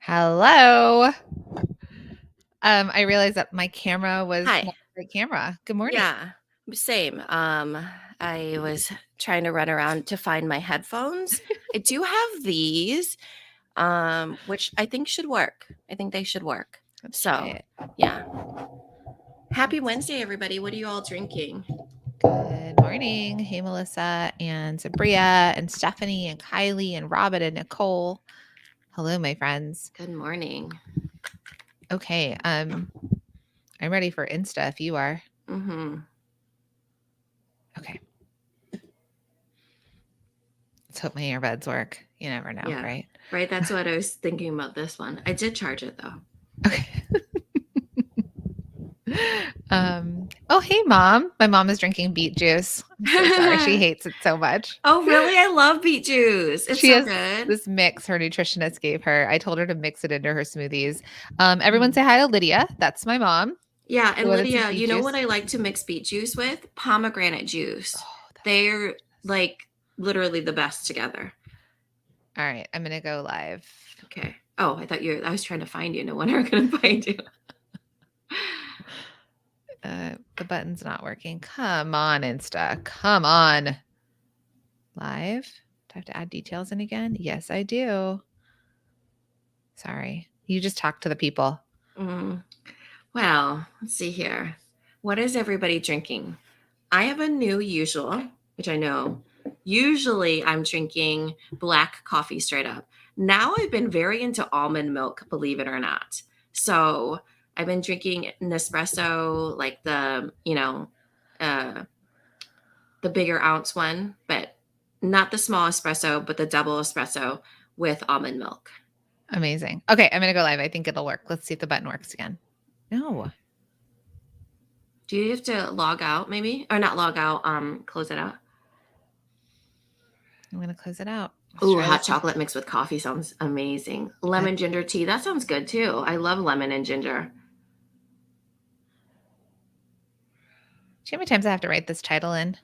Hello. I realized that my camera was Hi. not the right camera. Good morning. Yeah, same. I was trying to run around to find my headphones. I do have these, which I think should work. I think they should work. Let's try So, it. yeah. Happy Let's- Wednesday, everybody. What are you all drinking? Good morning. Hey, Melissa and Sabria and Stephanie and Kylie and Robin and Nicole. Hello, my friends. Good morning. Okay. I'm ready for Insta if you are. Mm-hmm. Okay. Let's hope my earbuds work. You never know, Yeah, right? right. That's what I was thinking about this one. I did charge it though. Okay. Oh, hey, Mom. My mom is drinking beet juice. I'm so sorry. She hates it so much. Oh, really? I love beet juice. It's She so has good. this mix her nutritionist gave her. I told her to mix it into her smoothies. Everyone Mhm. say hi to Lydia. That's my mom. Yeah, The and one that says Lydia, beet you know what juice. I like to mix beet juice with? Pomegranate juice. Oh, that's They're delicious. like literally the best together. All right, I'm gonna go live. Okay. Oh, I was trying to find you. No wonder I couldn't find you. The button's not working. Come on, Insta. Come on. Live. Do I have to add details in again? Yes, I do. Sorry. You just talk to the people. Mm. Well, let's see here. What is everybody drinking? I have a new usual, which I know. Usually I'm drinking black coffee straight up. Now I've been very into almond milk, believe it or not. So I've been drinking Nespresso, like uh, the bigger ounce one, but not the small espresso, but the double espresso with almond milk. Amazing. Okay, I'm gonna go live. I think it'll work. Let's see if the button works again. No. Do you have to log out maybe? Or not log out, close it out? I'm gonna close it out. Let's Ooh, try hot this. chocolate mixed with coffee sounds amazing. Lemon ginger tea, that sounds good too. I love lemon and ginger. Do you know how many times I have to write this title in?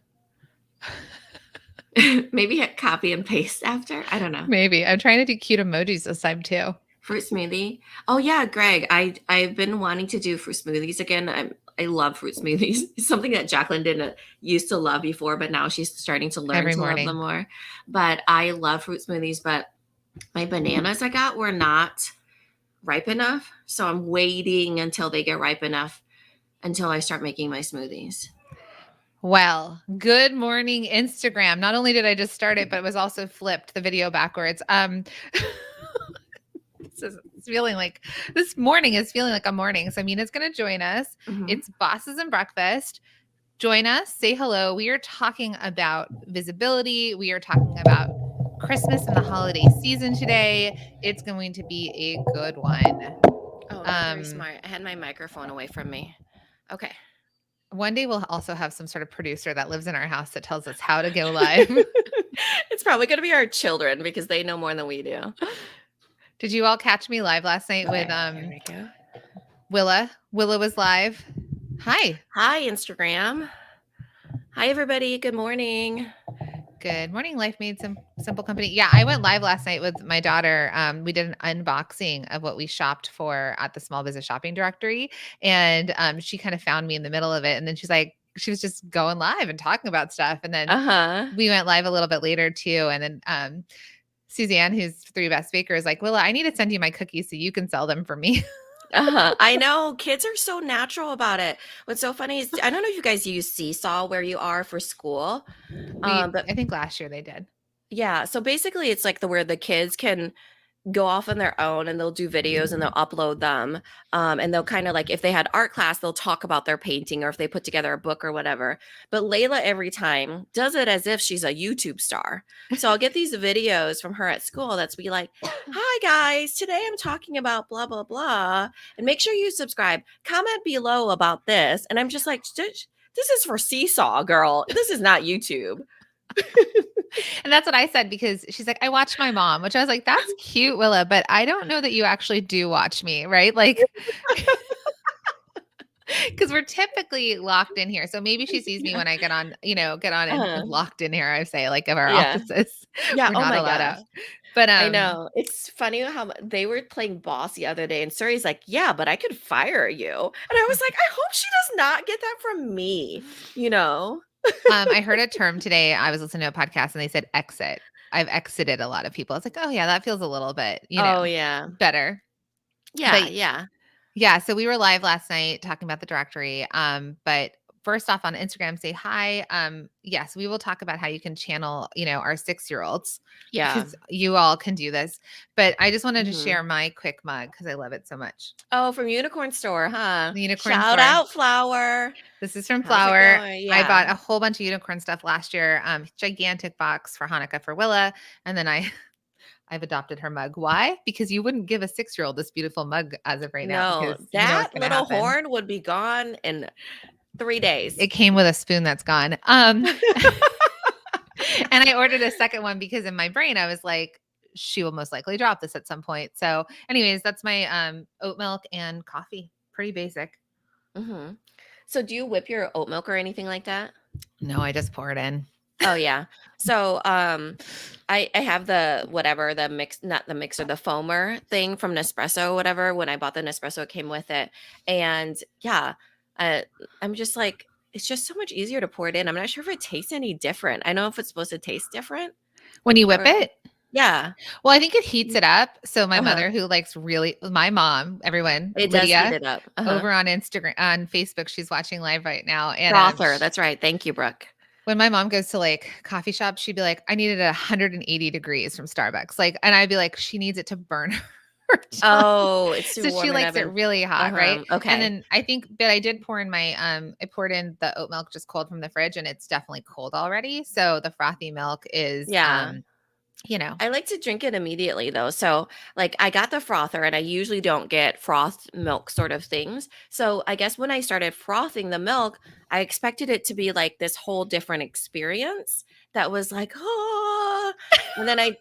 Maybe hit copy and paste after. I don't know. Maybe. I'm trying to do cute emojis this time too. Fruit smoothie. Oh yeah, Greg. I've been wanting to do fruit smoothies again. I love fruit smoothies. It's something that Jacqueline didn't used to love before, but now she's starting to learn Every to love them morning. more. But I love fruit smoothies, but my bananas I got were not ripe enough. So I'm waiting until they get ripe enough until I start making my smoothies. Well, good morning, Instagram. Not only did I just start it, but it was also flipped the video backwards. This morning is feeling like a morning. So Mina's gonna join us. Mm-hmm. It's Bosses and Breakfast. Join us, say hello. We are talking about visibility. We are talking about Christmas and the holiday season today. It's going to be a good one. Oh, very smart. I had my microphone away from me. Okay. One day we'll also have some sort of producer that lives in our house that tells us how to go live. It's probably going to be our children because they know more than we do. Did you all catch me live last night with Here we go. Willa? Willa was live. Hi. Hi, Instagram. Hi, everybody. Good morning. Good morning, Life Made Simple Company. Yeah, I went live last night with my daughter. We did an unboxing of what we shopped for at the Small Business Shopping Directory, and she kind of found me in the middle of it. And then she was just going live and talking about stuff. And then we went live a little bit later too. And then Suzanne, who's Three Best Baker, is like, Willa, I need to send you my cookies so you can sell them for me. I know kids are so natural about it. What's so funny is I don't know if you guys use Seesaw where you are for school, but I think last year they did. yeah. So basically, it's like where the kids can go off on their own and they'll do videos and they'll upload them. And they'll kind of like, if they had art class, they'll talk about their painting or if they put together a book or whatever. But Layla every time does it as if she's a YouTube star. So I'll get these videos from her at school that's be like, hi guys, today I'm talking about blah, blah, blah. And make sure you subscribe, comment below about this. And I'm just like, this is for Seesaw, girl. This is not YouTube. And that's what I said because she's like, I watch my mom, which I was like, that's cute, Willa, but I don't know that you actually do watch me, right? Like, because we're typically locked in here. So maybe she sees me when I get on and locked in here, I say, like, of our offices. Yeah. We're Oh not my allowed gosh. out. But I know. It's funny how they were playing boss the other day, and Suri's like, "Yeah, but I could fire you." And I was like, "I hope she does not get that from me," you know? I heard a term today. I was listening to a podcast and they said exit. I've exited a lot of people. It's like, oh yeah, that feels a little bit, Oh, yeah. better. Yeah, But yeah. yeah, so we were live last night talking about the directory. But first off on Instagram, say hi. Yes, we will talk about how you can channel, our 6-year-olds Yeah. because you all can do this. But I just wanted to Mhm. share my quick mug because I love it so much. Oh, from Unicorn Store, huh? The unicorn Shout store. out, Flower. This is from How's it Flower. going? I Yeah. bought a whole bunch of unicorn stuff last year. Gigantic box for Hanukkah for Willa, and then I've adopted her mug. Why? Because you wouldn't give a 6-year-old this beautiful mug as of right now No, because you know what's that going to little happen. horn would be gone in 3 days. It came with a spoon that's gone. And I ordered a second one because in my brain I was like, she will most likely drop this at some point. So, anyways, that's my oat milk and coffee. Pretty basic. Mhm. So do you whip your oat milk or anything like that? No, I just pour it in. Oh, yeah. So, I have the whatever, the mix not the mixer, the foamer thing from Nespresso, whatever. When I bought the Nespresso, it came with it. And yeah, uh, I'm just like, it's just so much easier to pour it in. I'm not sure if it tastes any different. I know if it's supposed to taste different When you whip or it, yeah. well, I think it heats it up. So my Uh-huh. mother, who likes my mom, everyone, It does heat Lydia, it up. Uh-huh. over on Instagram, on Facebook, she's watching live right now. And Frother. That's right. Thank you, Brooke. when my mom goes to like coffee shops, she'd be like, I need it at 180 degrees from Starbucks. Like, and I'd be like, she needs it to burn her tongue. Oh, it's too So she warm in likes it oven. really hot, right? Okay. And then I think, but I did pour in I poured in the oat milk just cold from the fridge and it's definitely cold already. So the frothy milk is, Yeah. I like to drink it immediately though. So, like, I got the frother and I usually don't get frothed milk sort of things. So, I guess when I started frothing the milk, I expected it to be like this whole different experience that was like, oh, and then I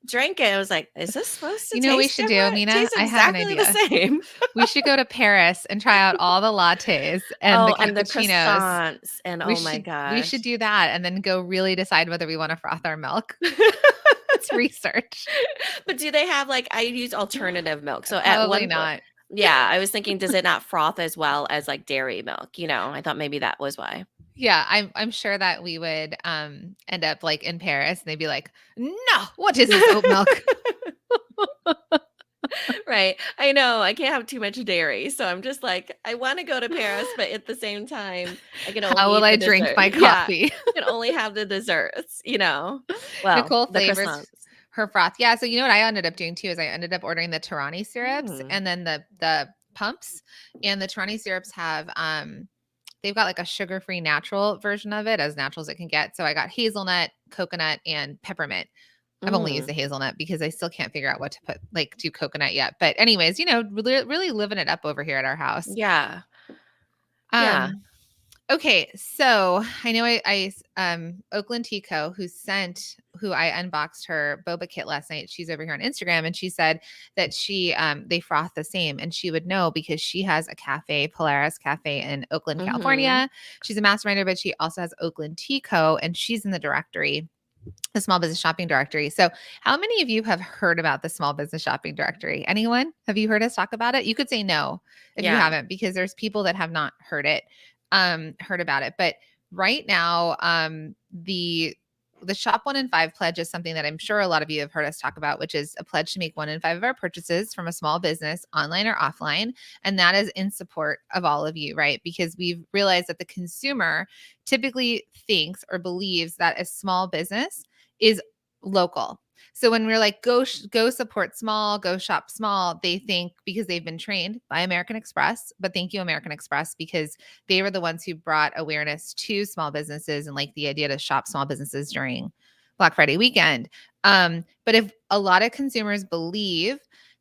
drank it. I was like, is this supposed to you know what we taste should do, different? It Mina? tastes I have an exactly the idea. same. We should go to Paris and try out all the lattes and the Oh, and the cappuccinos. croissants. And We oh my should we should gosh. do that and then go really decide whether we want to froth our milk. It's research. But do they have like I use alternative milk. So at Probably one point, not. yeah, I was thinking, does it not froth as well as like dairy milk? I thought maybe that was why. Yeah, I'm sure that we would end up like in Paris and they'd be like, "No, what is this oat milk?" Right. I know. I can't have too much dairy. So I'm just like, I want to go to Paris, but at the same time, I can only How will eat I the drink dessert. my Yeah. coffee? I can only have the desserts. Well, Nicole the flavors croissants. her froth. Yeah, so you know what I ended up doing too is I ended up ordering the Tarani syrups Mm. and then the pumps, and the Tarani syrups have they've got like a sugar-free natural version of it, as natural as it can get. So I got hazelnut, coconut, and peppermint. I've only used Mm. the hazelnut because I still can't figure out what to put like do coconut yet. But anyways, really living it up over here at our house. Yeah. Yeah. Um Okay, so I know Oakland Tico, who I unboxed her boba kit last night. She's over here on Instagram, and she said that they froth the same, and she would know because she has a cafe, Polaris Cafe in Oakland, Hmm. California. She's a masterminder, but she also has Oakland Tico, and she's in the directory, the small business shopping directory. So, how many of you have heard about the small business shopping directory? Anyone? Have you heard us talk about it? You could say no if you Yeah. haven't, because there's people that have not heard about it. But right now, the shop 1 in 5 pledge is something that I'm sure a lot of you have heard us talk about, which is a pledge to make 1 in 5 of our purchases from a small business, online or offline. And that is in support of all of you, right? Because we've realized that the consumer typically thinks or believes that a small business is local. So when we're like, go support small, go shop small, they think because they've been trained by American Express, but thank you, American Express, because they were the ones who brought awareness to small businesses and like the idea to shop small businesses during Black Friday weekend. But if a lot of consumers believe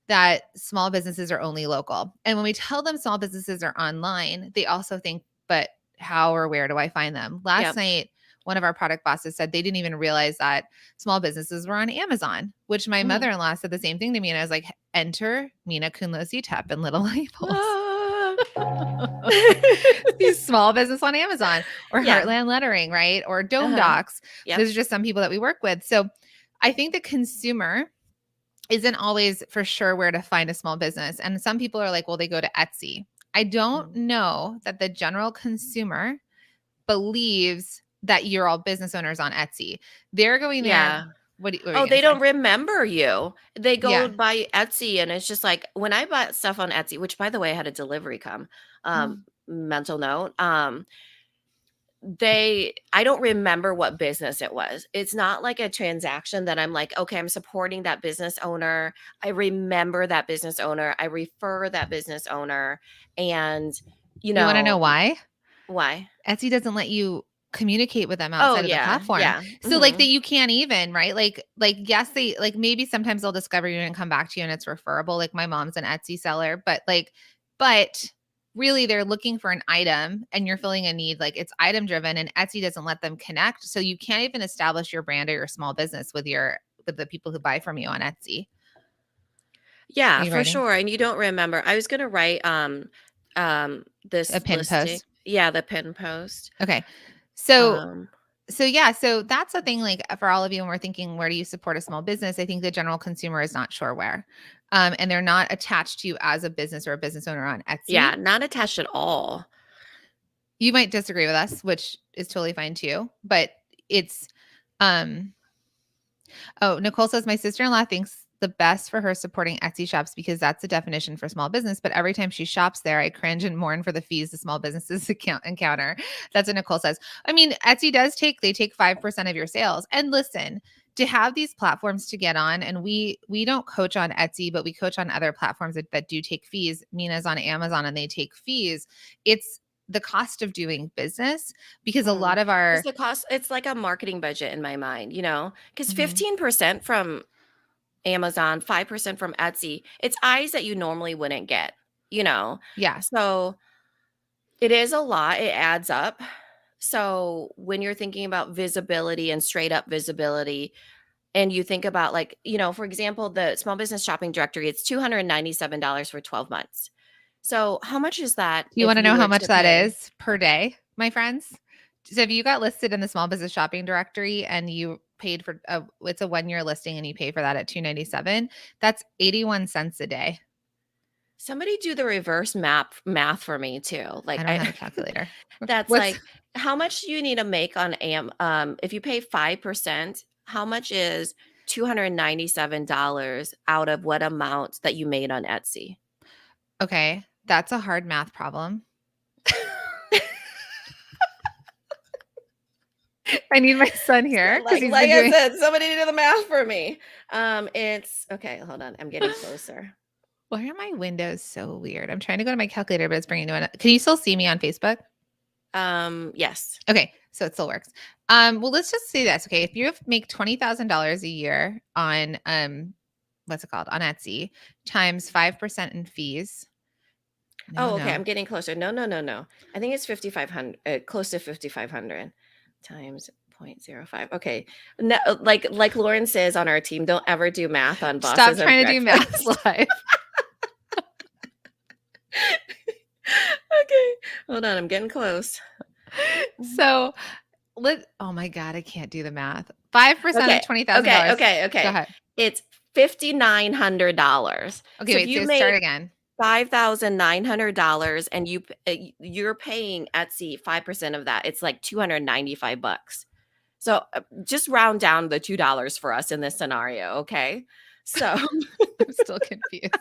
that small businesses are only local, and when we tell them small businesses are online, they also think, but how or where do I find them? Last Yep. night, one of our product bosses said they didn't even realize that small businesses were on Amazon, which my Mm. mother-in-law said the same thing to me. And I was like, enter Mina Kunlo Tep and Little Labels. Ah. These small business on Amazon or Yeah. Heartland Lettering, right? Or Dome Uh-huh. Docs. Yep. Those are just some people that we work with. So I think the consumer isn't always for sure where to find a small business. And some people are like, well, they go to Etsy. I don't Mm. know that the general consumer believes that you're all business owners on Etsy. They're going there. Yeah. What were Oh, you going they to say? don't remember you. They go Yeah. by Etsy, and it's just like when I bought stuff on Etsy, which by the way, I had a delivery come. Um, Oh, mental note. I don't remember what business it was. It's not like a transaction that I'm like, okay, I'm supporting that business owner. I remember that business owner. I refer that business owner. And, you you want to know know, why? why? Etsy doesn't let you communicate with them Oh, outside of the yeah. platform. Yeah. So like that Mhm. you can't even, right? Like yes, they like maybe sometimes they'll discover you and come back to you and it's referable. Like my mom's an Etsy seller, but really they're looking for an item and you're filling a need. Like it's item driven and Etsy doesn't let them connect. So you can't even establish your brand or your small business with the people who buy from you on Etsy. Are Yeah, you for writing sure. And you don't remember. I was gonna write a this pin listing. post? Yeah, the pin post. Okay. So Um, yeah, so that's the thing. Like for all of you, when we're thinking, where do you support a small business? I think the general consumer is not sure where, and they're not attached to you as a business or a business owner on yeah, Etsy. not attached at all. You might disagree with us, which is totally fine too. But it's, um, oh, Nicole says my sister-in-law thinks the best for her supporting Etsy shops because that's the definition for small business. But every time she shops there, I cringe and mourn for the fees the small businesses encounter. That's what Nicole says. I mean, Etsy they take 5% of your sales. And listen, to have these platforms to get on, and we don't coach on Etsy, but we coach on other platforms that do take fees. Mina's on Amazon and they take fees. It's the cost of doing business because a Mhm. lot of It's our the cost. It's like a marketing budget in my mind, because Mhm. 15% from Amazon, 5% from Etsy, it's eyes that you normally wouldn't get, you know? Yeah. So it is a lot. It adds up. So when you're thinking about visibility and straight up visibility, and you think about like, for example, the small business shopping directory, it's $297 for 12 months. So how much is that Do you if wanna you know how were much to that pay? is per day, my friends? So if you got listed in the small business shopping directory and you paid for it's a 1-year listing and you pay for that at 297, that's 81 cents a day. Somebody do the reverse math for me too. I Like don't have a calculator. that's What's like how much do you need to make on if you pay 5%, how much is $297 out of what amount that you made on Etsy? okay, that's a hard math problem. I need my son So here because like he's like been I doing said, somebody do the math for me. It's okay, hold on. I'm getting closer. why are my windows so weird? I'm trying to go to my calculator, but it's bringing to an can you still see me on Facebook? Yes. Okay, so it still works. Well, let's just say this. Okay, if you make $20,000 a year on what's it called on Etsy times 5% in fees. No, Oh, okay. no. I'm getting closer. No, no, no, no. I think it's 5,500, close to 5,500 times zero point zero 0.05. Okay. No, like Lauren says on our team, don't ever do math on Stop bosses and trying to do math breakfast. live. Okay. Hold on. I'm getting close. So oh my God, I can't do the math. 5% of Okay. Okay. $20,000. Okay. Go Okay. ahead. It's $5,900. Okay, So if wait, you so start made again. $5,900 and you're paying Etsy 5% of that, it's like 295 bucks. So just round down the $2 for us in this scenario, okay? So I'm still confused.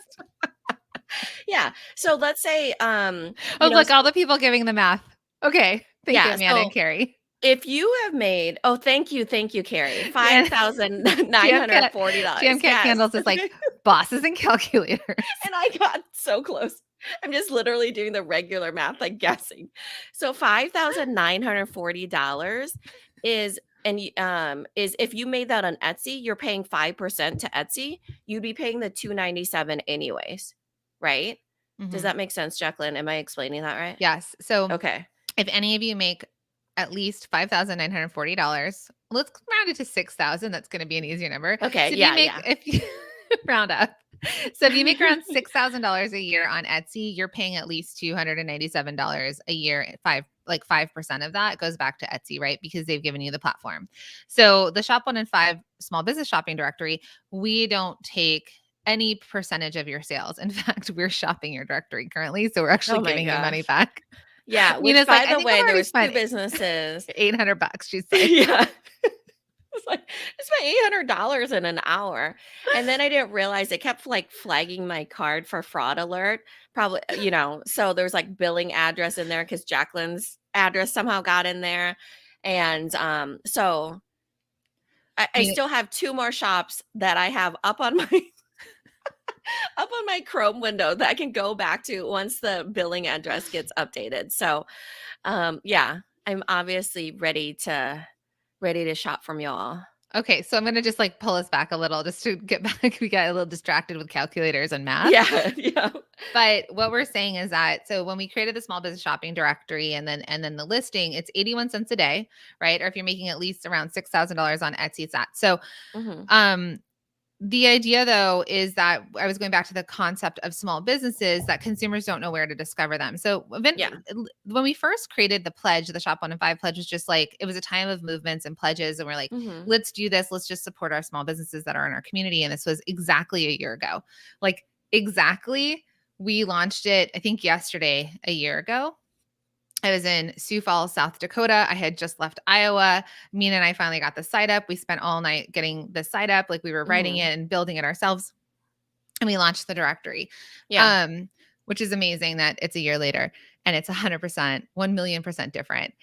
yeah. So let's say Oh, look, all the people giving the math. Okay. Thank you, yeah, Amanda and so Carrie. if you have made oh thank you, Carrie. Yeah. $5,940. Jam Cat Yes. Candles is like bosses and calculators. And I got so close. I'm just literally doing the regular math, like guessing. So $5,940 is is if you made that on Etsy, you're paying 5% to Etsy, you'd be paying the 297 anyways, right? Does Mhm. that make sense, Jacqueline? Am I explaining that right? Yes. So Okay. if any of you make at least $5,940, let's round it to 6,000. That's going to be an easier number. Okay. So Yeah, yeah. if you round up, so if you make around $6,000 a year on Etsy, you're paying at least $297 a year, like 5% of that goes back to Etsy, right? Because they've given you the platform. So the Shop One and Five small business shopping directory, we don't take any percentage of your sales. In fact, we're shopping your directory currently. So we're actually Oh my giving you money gosh. back. Yeah, which Mina's like, by I the think I've way, there already was 2 spent businesses. $800. She's like, Yeah. It's like, I spent $800 in an hour. And then I didn't realize it kept like flagging my card for fraud alert. Probably, so there's like billing address in there because Jacqueline's address somehow got in there. And so I Mina, still have 2 more shops that I have up on my up on my Chrome window that I can go back to once the billing address gets updated. So yeah, I'm obviously ready to shop from y'all. okay, so I'm going to just like pull us back a little just to get back. We got a little distracted with calculators and math. Yeah, yeah. But what we're saying is that so when we created the small business shopping directory and then the listing, it's 81 cents a day, right? Or if you're making at least around $6,000 on Etsy, it's that. So Mhm. um the idea though is that I was going back to the concept of small businesses that consumers don't know where to discover them. So Yeah. when we first created the pledge, the Shop One and Five pledge was just like it was a time of movements and pledges, and we're like, Mhm. let's do this. Let's just support our small businesses that are in our community. And this was exactly a year ago, like exactly. We launched it, I think yesterday, a year ago. I was in Sioux Falls, South Dakota. I had just left Iowa. Mina and I finally got the site up. We spent all night getting the site up. Like we were writing Mhm. it and building it ourselves. And we launched the directory, Yeah. um, which is amazing that it's a year later and it's 100%, 1,000,000% different.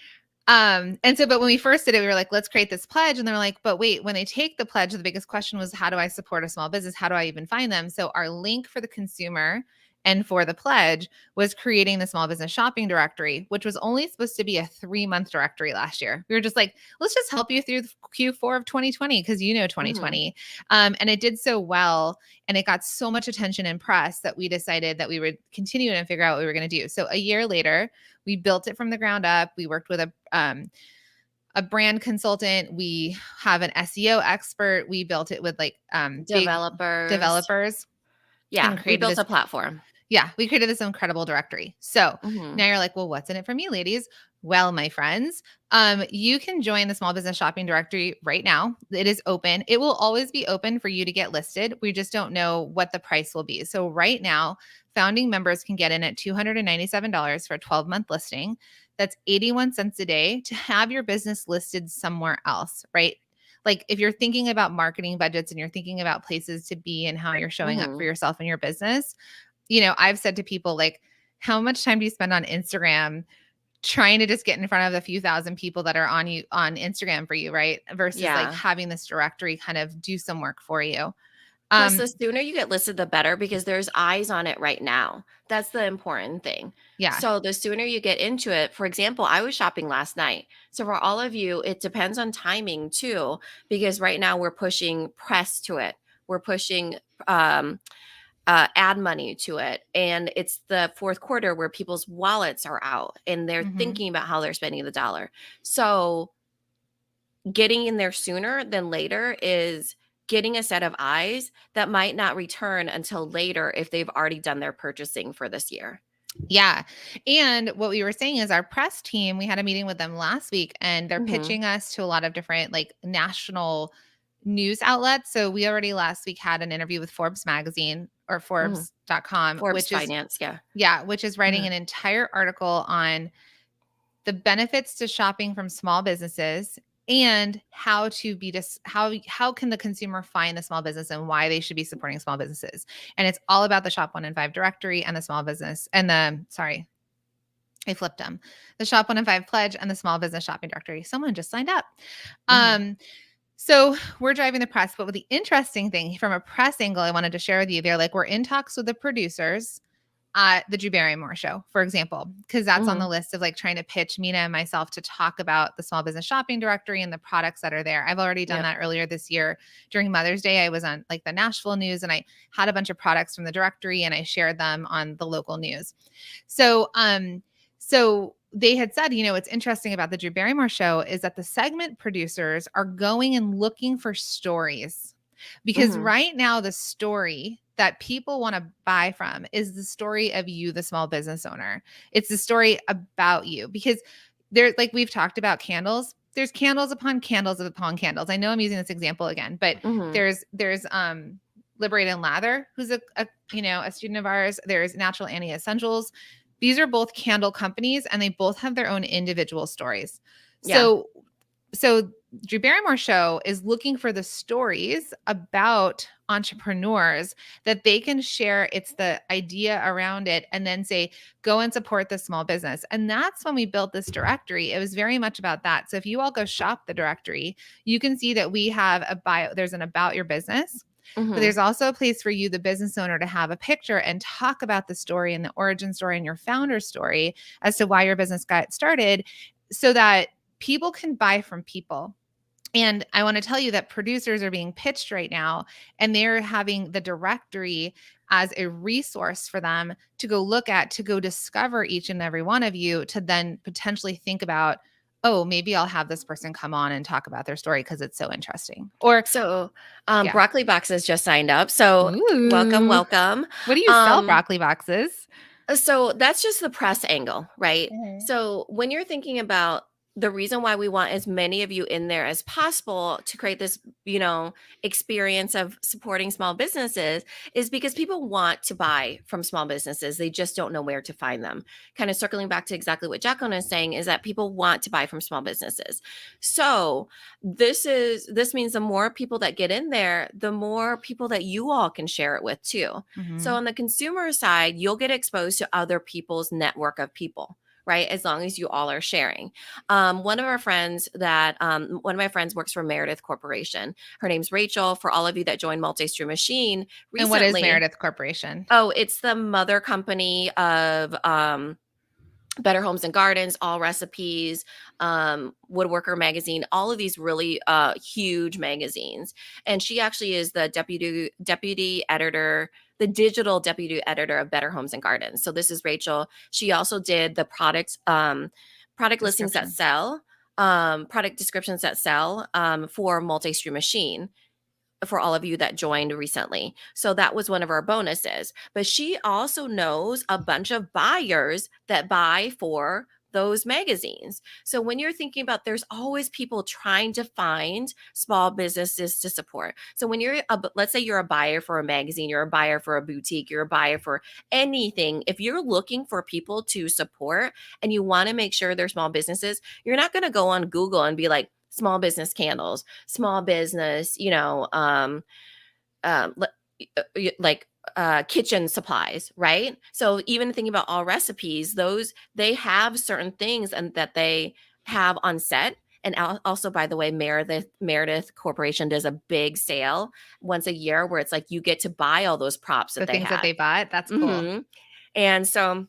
And so, but when we first did it, we were like, let's create this pledge. And they're like, but wait, when they take the pledge, the biggest question was, how do I support a small business? How do I even find them? So our link for the consumer and for the pledge was creating the small business shopping directory, which was only supposed to be a 3-month directory last year. We were just like, let's just help you through Q4 of 2020 because Mhm. 2020. And it did so well and it got so much attention and press that we decided that we would continue and figure out what we were going to do. So a year later, we built it from the ground up. We worked with a brand consultant. We have an SEO expert. We built it with like big Developers. developers Yeah, and we created built this. a platform. Yeah, we created this incredible directory. So Mhm. now you're like, well, what's in it for me, ladies? Well, my friends, you can join the small business shopping directory right now. It is open. It will always be open for you to get listed. We just don't know what the price will be. So right now, founding members can get in at $297 for a 12-month listing. That's 81 cents a day to have your business listed somewhere else, right? Like if you're thinking about marketing budgets and you're thinking about places to be and how you're showing up for Mhm. yourself and your business, I've said to people like, how much time do you spend on Instagram trying to just get in front of a few thousand people that are on Instagram for you, right? Versus like Yeah. having this directory kind of do some work for you. Plus, Um, the sooner you get listed, the better because there's eyes on it right now. That's the important thing. yeah. So, the sooner you get into it, for example, I was shopping last night. So, for all of you, it depends on timing too, because right now we're pushing press to it. We're pushing um, ad money to it. And it's the fourth quarter where people's wallets are out and they're Hmm. thinking about how they're spending the dollar. So, getting in there sooner than later is getting a set of eyes that might not return until later if they've already done their purchasing for this year. Yeah. And what we were saying is our press team, we had a meeting with them last week and they're Mhm. pitching us to a lot of different like national news outlets. So we already last week had an interview with Forbes magazine or Mhm. Forbes.com, Forbes which is Finance, yeah. which is writing Mhm. an entire article on the benefits to shopping from small businesses and how to be just how can the consumer find the small business and why they should be supporting small businesses. And it's all about the Shop One and Five directory and the small business and the sorry, I flipped them. The Shop One and Five pledge and the small business shopping directory. Someone just signed up. Mhm. Um, so we're driving the press, but with the interesting thing from a press angle, I wanted to share with you, they're like, we're in talks with the producers at the Drew Barrymore show, for example, because that's on the Mhm. list of like trying to pitch Mina and myself to talk about the small business shopping directory and the products that are there. I've already done Yep. that earlier this year during Mother's Day. I was on like the Nashville news and I had a bunch of products from the directory and I shared them on the local news. So they had said, what's interesting about the Drew Barrymore show is that the segment producers are going and looking for stories because Mhm. right now the story that people want to buy from is the story of you, the small business owner. It's the story about you because there, like we've talked about candles. There's candles upon candles upon candles. I know I'm using this example again, but Mhm. there's Liberate and Lather, who's a a student of ours. There's Natural Annie Essentials. These are both candle companies, and they both have their own individual stories. Yeah. So Drew Barrymore show is looking for the stories about entrepreneurs that they can share. It's the idea around it, and then say, go and support the small business. And that's when we built this directory. It was very much about that. So if you all go shop the directory, you can see that we have a bio, there's an about your business. But Mhm. there's also a place for you, the business owner, to have a picture and talk about the story and the origin story and your founder story as to why your business got started, so that people can buy from people. And I want to tell you that producers are being pitched right now, and they're having the directory as a resource for them to go look at, to go discover each and every one of you, to then potentially think about, oh, maybe I'll have this person come on and talk about their story because it's so interesting. Or, So, yeah. Broccoli Boxes just signed up. So, welcome, Ooh. welcome. What do you sell, Um, broccoli boxes? so that's just the press angle, right? Mhm. So when you're thinking about the reason why we want as many of you in there as possible to create this, experience of supporting small businesses is because people want to buy from small businesses. They just don't know where to find them. Kind of circling back to exactly what Jacqueline is saying is that people want to buy from small businesses. So this means the more people that get in there, the more people that you all can share it with too. So Mhm. on the consumer side, you'll get exposed to other people's network of people, right? As long as you all are sharing. One of my friends works for Meredith Corporation. Her name's Rachel. For all of you that joined Multi-Stream Machine And what is recently, Meredith Corporation? oh, it's the mother company of Better Homes and Gardens, All Recipes, Woodworker Magazine, all of these really huge magazines. And she actually is the deputy editor, the digital deputy editor of Better Homes and Gardens. So this is Rachel. She also did the product listings that Description. sell, product descriptions that sell for Multi-Stream Machine for all of you that joined recently. So that was one of our bonuses. But she also knows a bunch of buyers that buy for those magazines. So when you're thinking about, there's always people trying to find small businesses to support. So when let's say you're a buyer for a magazine, you're a buyer for a boutique, you're a buyer for anything, if you're looking for people to support and you want to make sure they're small businesses, you're not going to go on Google and be like, small business candles, small business, um, like kitchen supplies, right? So even thinking about All Recipes, those they have certain things and that they have on set. And also, by the way, Meredith Corporation does a big sale once a year where it's like you get to buy all those props The that they things that have. they bought, that's cool. hmm And so,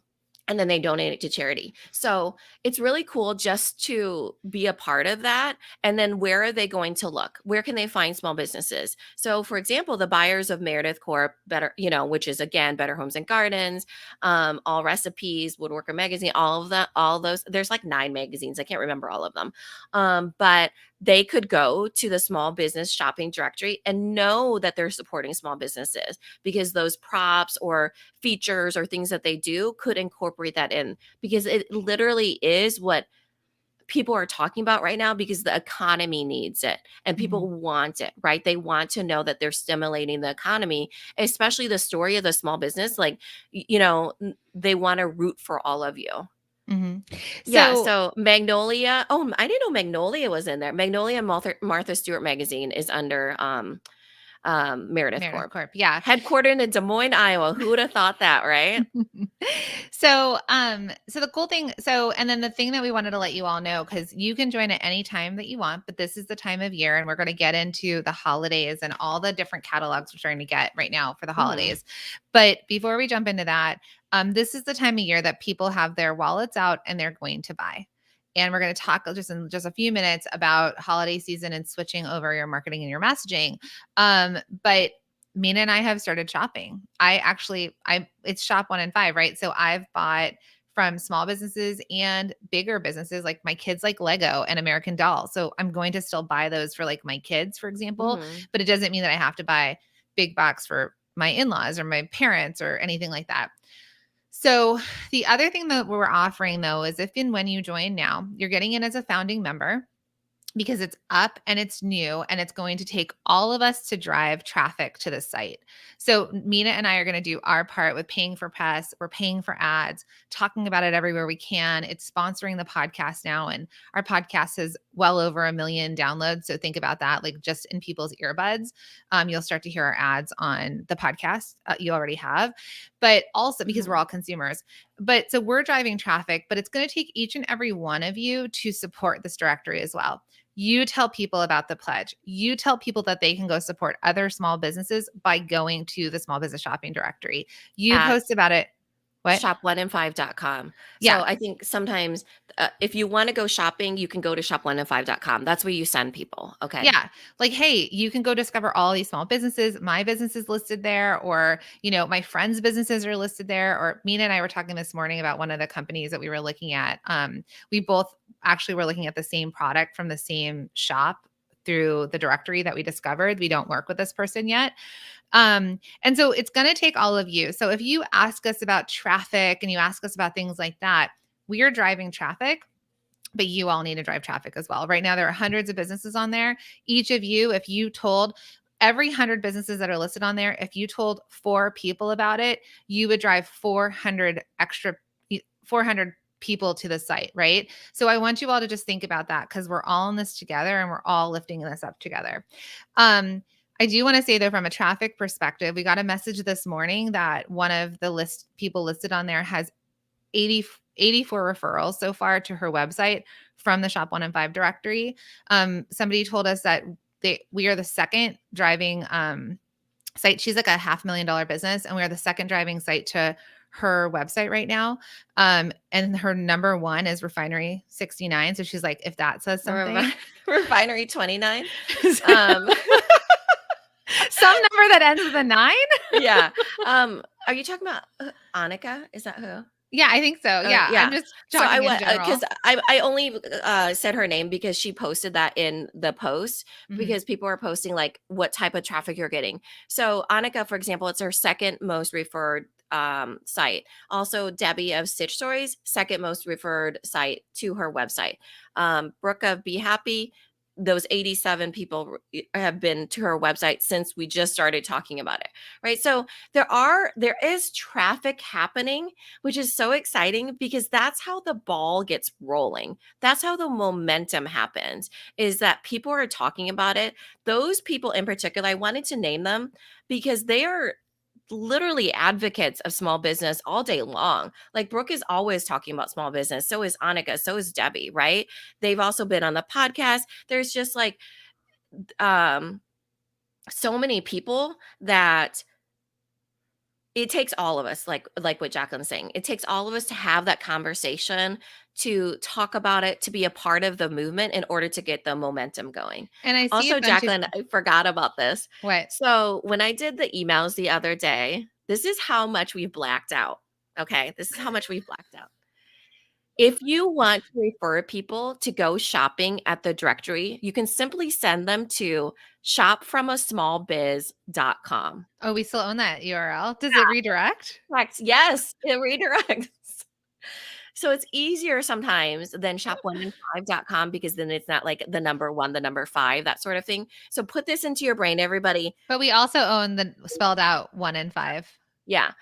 and then they donate it to charity. So it's really cool just to be a part of that. And then where are they going to look? Where can they find small businesses? So, for example, the buyers of Meredith Corp, which is again Better Homes and Gardens, All Recipes, Woodworker Magazine, all of that, all those. There's like 9 magazines. I can't remember all of them, but they could go to the small business shopping directory and know that they're supporting small businesses because those props or features or things that they do could incorporate that in because it literally is what people are talking about right now because the economy needs it and Mhm. people want it, right? They want to know that they're stimulating the economy, especially the story of the small business. Like, they want to root for all of you. Mhm. Yeah, So, so Magnolia. Oh, I didn't know Magnolia was in there. Magnolia and Martha Stewart magazine is under Meredith Meredith Corp. Corp, yeah. Headquartered in Des Moines, Iowa. Who would have thought that, right? So the cool thing, and then the thing that we wanted to let you all know, because you can join at any time that you want, but this is the time of year, and we're going to get into the holidays and all the different catalogs we're trying to get right now for the Mhm. holidays. But before we jump into that, this is the time of year that people have their wallets out and they're going to buy. And we're going to talk just in just a few minutes about holiday season and switching over your marketing and your messaging. But Mina and I have started shopping. It's shop 1 in 5, right? So I've bought from small businesses and bigger businesses. Like my kids like Lego and American Doll. So I'm going to still buy those for like my kids, for example, Mhm. but it doesn't mean that I have to buy big box for my in-laws or my parents or anything like that. So the other thing that we're offering though is if and when you join now, you're getting in as a founding member because it's up and it's new and it's going to take all of us to drive traffic to the site. So Mina and I are going to do our part with paying for press, we're paying for ads, talking about it everywhere we can. It's sponsoring the podcast now, and our podcast has well over 1 million downloads. So think about that, like just in people's earbuds. You'll start to hear our ads on the podcast you already have, but also because we're all consumers. But so we're driving traffic, but it's going to take each and every one of you to support this directory as well. You tell people about the pledge. You tell people that they can go support other small businesses by going to the small business shopping directory. You At post about it. What? shop1in5.com. Yeah. So I think sometimes if you want to go shopping, you can go to shop1in5.com. That's where you send people. Okay. Yeah. Like, hey, you can go discover all these small businesses. My business is listed there, or, my friends' businesses are listed there. Or Mina and I were talking this morning about one of the companies that we were looking at. We both actually were looking at the same product from the same shop through the directory that we discovered. We don't work with this person yet. And so it's going to take all of you. So if you ask us about traffic and you ask us about things like that, we are driving traffic, but you all need to drive traffic as well. Right now, there are hundreds of businesses on there. Each of you, if you told every 100 businesses that are listed on there, if you told 4 people about it, you would drive 400 people to the site, right? So I want you all to just think about that, because we're all in this together and we're all lifting this up together. I do want to say though, from a traffic perspective, we got a message this morning that one of the people listed on there has 84 referrals so far to her website from the Shop 1 in 5 directory. Somebody told us that we are the second driving site. She's like a $500,000 business, and we are the second driving site to her website right now. And her number 1 is Refinery 69. So she's like, if that says something. Refinery 29. Some number that ends with a 9. Yeah. Are you talking about Annika? Is that who? Yeah, I think so. Yeah. Yeah. I'm just talking in general. Because I only said her name because she posted that in the post, because people are posting like what type of traffic you're getting. So Annika, for example, it's her second most referred site. Also, Debbie of Stitch Stories, second most referred site to her website. Brooke of Be Happy, those 87 people have been to her website since we just started talking about it, right? So there is traffic happening, which is so exciting, because that's how the ball gets rolling. That's how the momentum happens, is that people are talking about it. Those people in particular, I wanted to name them because they are literally advocates of small business all day long. Like Brooke is always talking about small business. So is Annika. So is Debbie, right? They've also been on the podcast. There's just like so many people that it takes all of us, like what Jacqueline's saying. It takes all of us to have that conversation, to talk about it, to be a part of the movement in order to get the momentum going. And I see also, Jacqueline, I forgot about this. What? So when I did the emails the other day, this is how much we've blacked out. Okay. This is how much we've blacked out. If you want to refer people to go shopping at the directory, you can simply send them to shopfromasmallbiz.com. Oh, we still own that URL. Does it redirect? Yes, it redirects. So it's easier sometimes than shop1in5.com, because then it's not like the number 1, the number 5, that sort of thing. So put this into your brain, everybody. But we also own the spelled out 1 in 5. Yeah.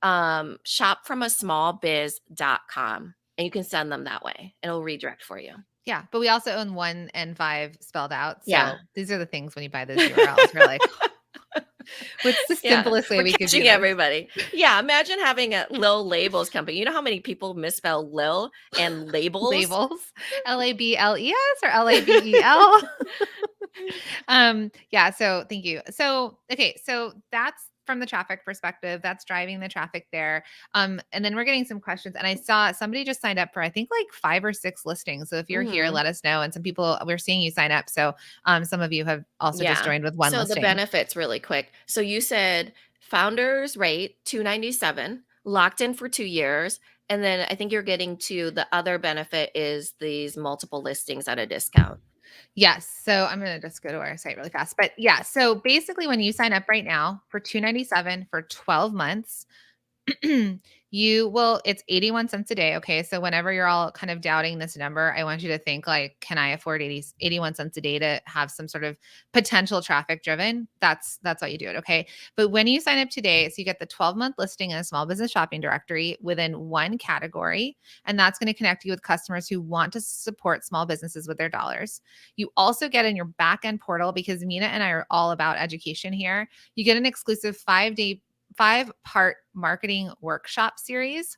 Shopfromasmallbiz.com. And you can send them that way. It'll redirect for you. Yeah. But we also own 1 and 5 spelled out. So Yeah. these are the things when you buy those URLs, we're like, what's the simplest way we could do everybody? Yeah. Imagine having a Lil Labels company. You know how many people misspell Lil and labels? Labels. LABLES or LABEL? Yeah. So thank you. So, okay. So that's from the traffic perspective, that's driving the traffic there. And then we're getting some questions, and I saw somebody just signed up for, I think like 5 or 6 listings. So if you're here, let us know. And some people, we're seeing you sign up. So some of you have also just joined with one listing. So the benefits really quick. So you said founders rate $297, locked in for 2 years. And then I think you're getting to the other benefit is these multiple listings at a discount. Yes. So I'm going to just go to our site really fast. But yeah, so basically when you sign up right now for $297 for 12 months, It's 81 cents a day. Okay. So whenever you're all kind of doubting this number, I want you to think like, can I afford 81 cents a day to have some sort of potential traffic driven? That's why you do it. Okay. But when you sign up today, so you get the 12-month listing in a small business shopping directory within one category, and that's going to connect you with customers who want to support small businesses with their dollars. You also get in your back end portal, because Mina and I are all about education here. You get an exclusive 5-part marketing workshop series.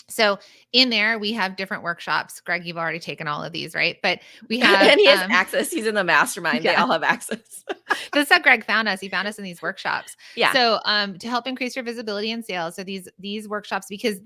So in there, we have different workshops. Greg, you've already taken all of these, right? But we have, And he has access. He's in the mastermind. They yeah, all have access. that's how Greg found us. He found us in these workshops. Yeah. So to help increase your visibility and sales. So these workshops, because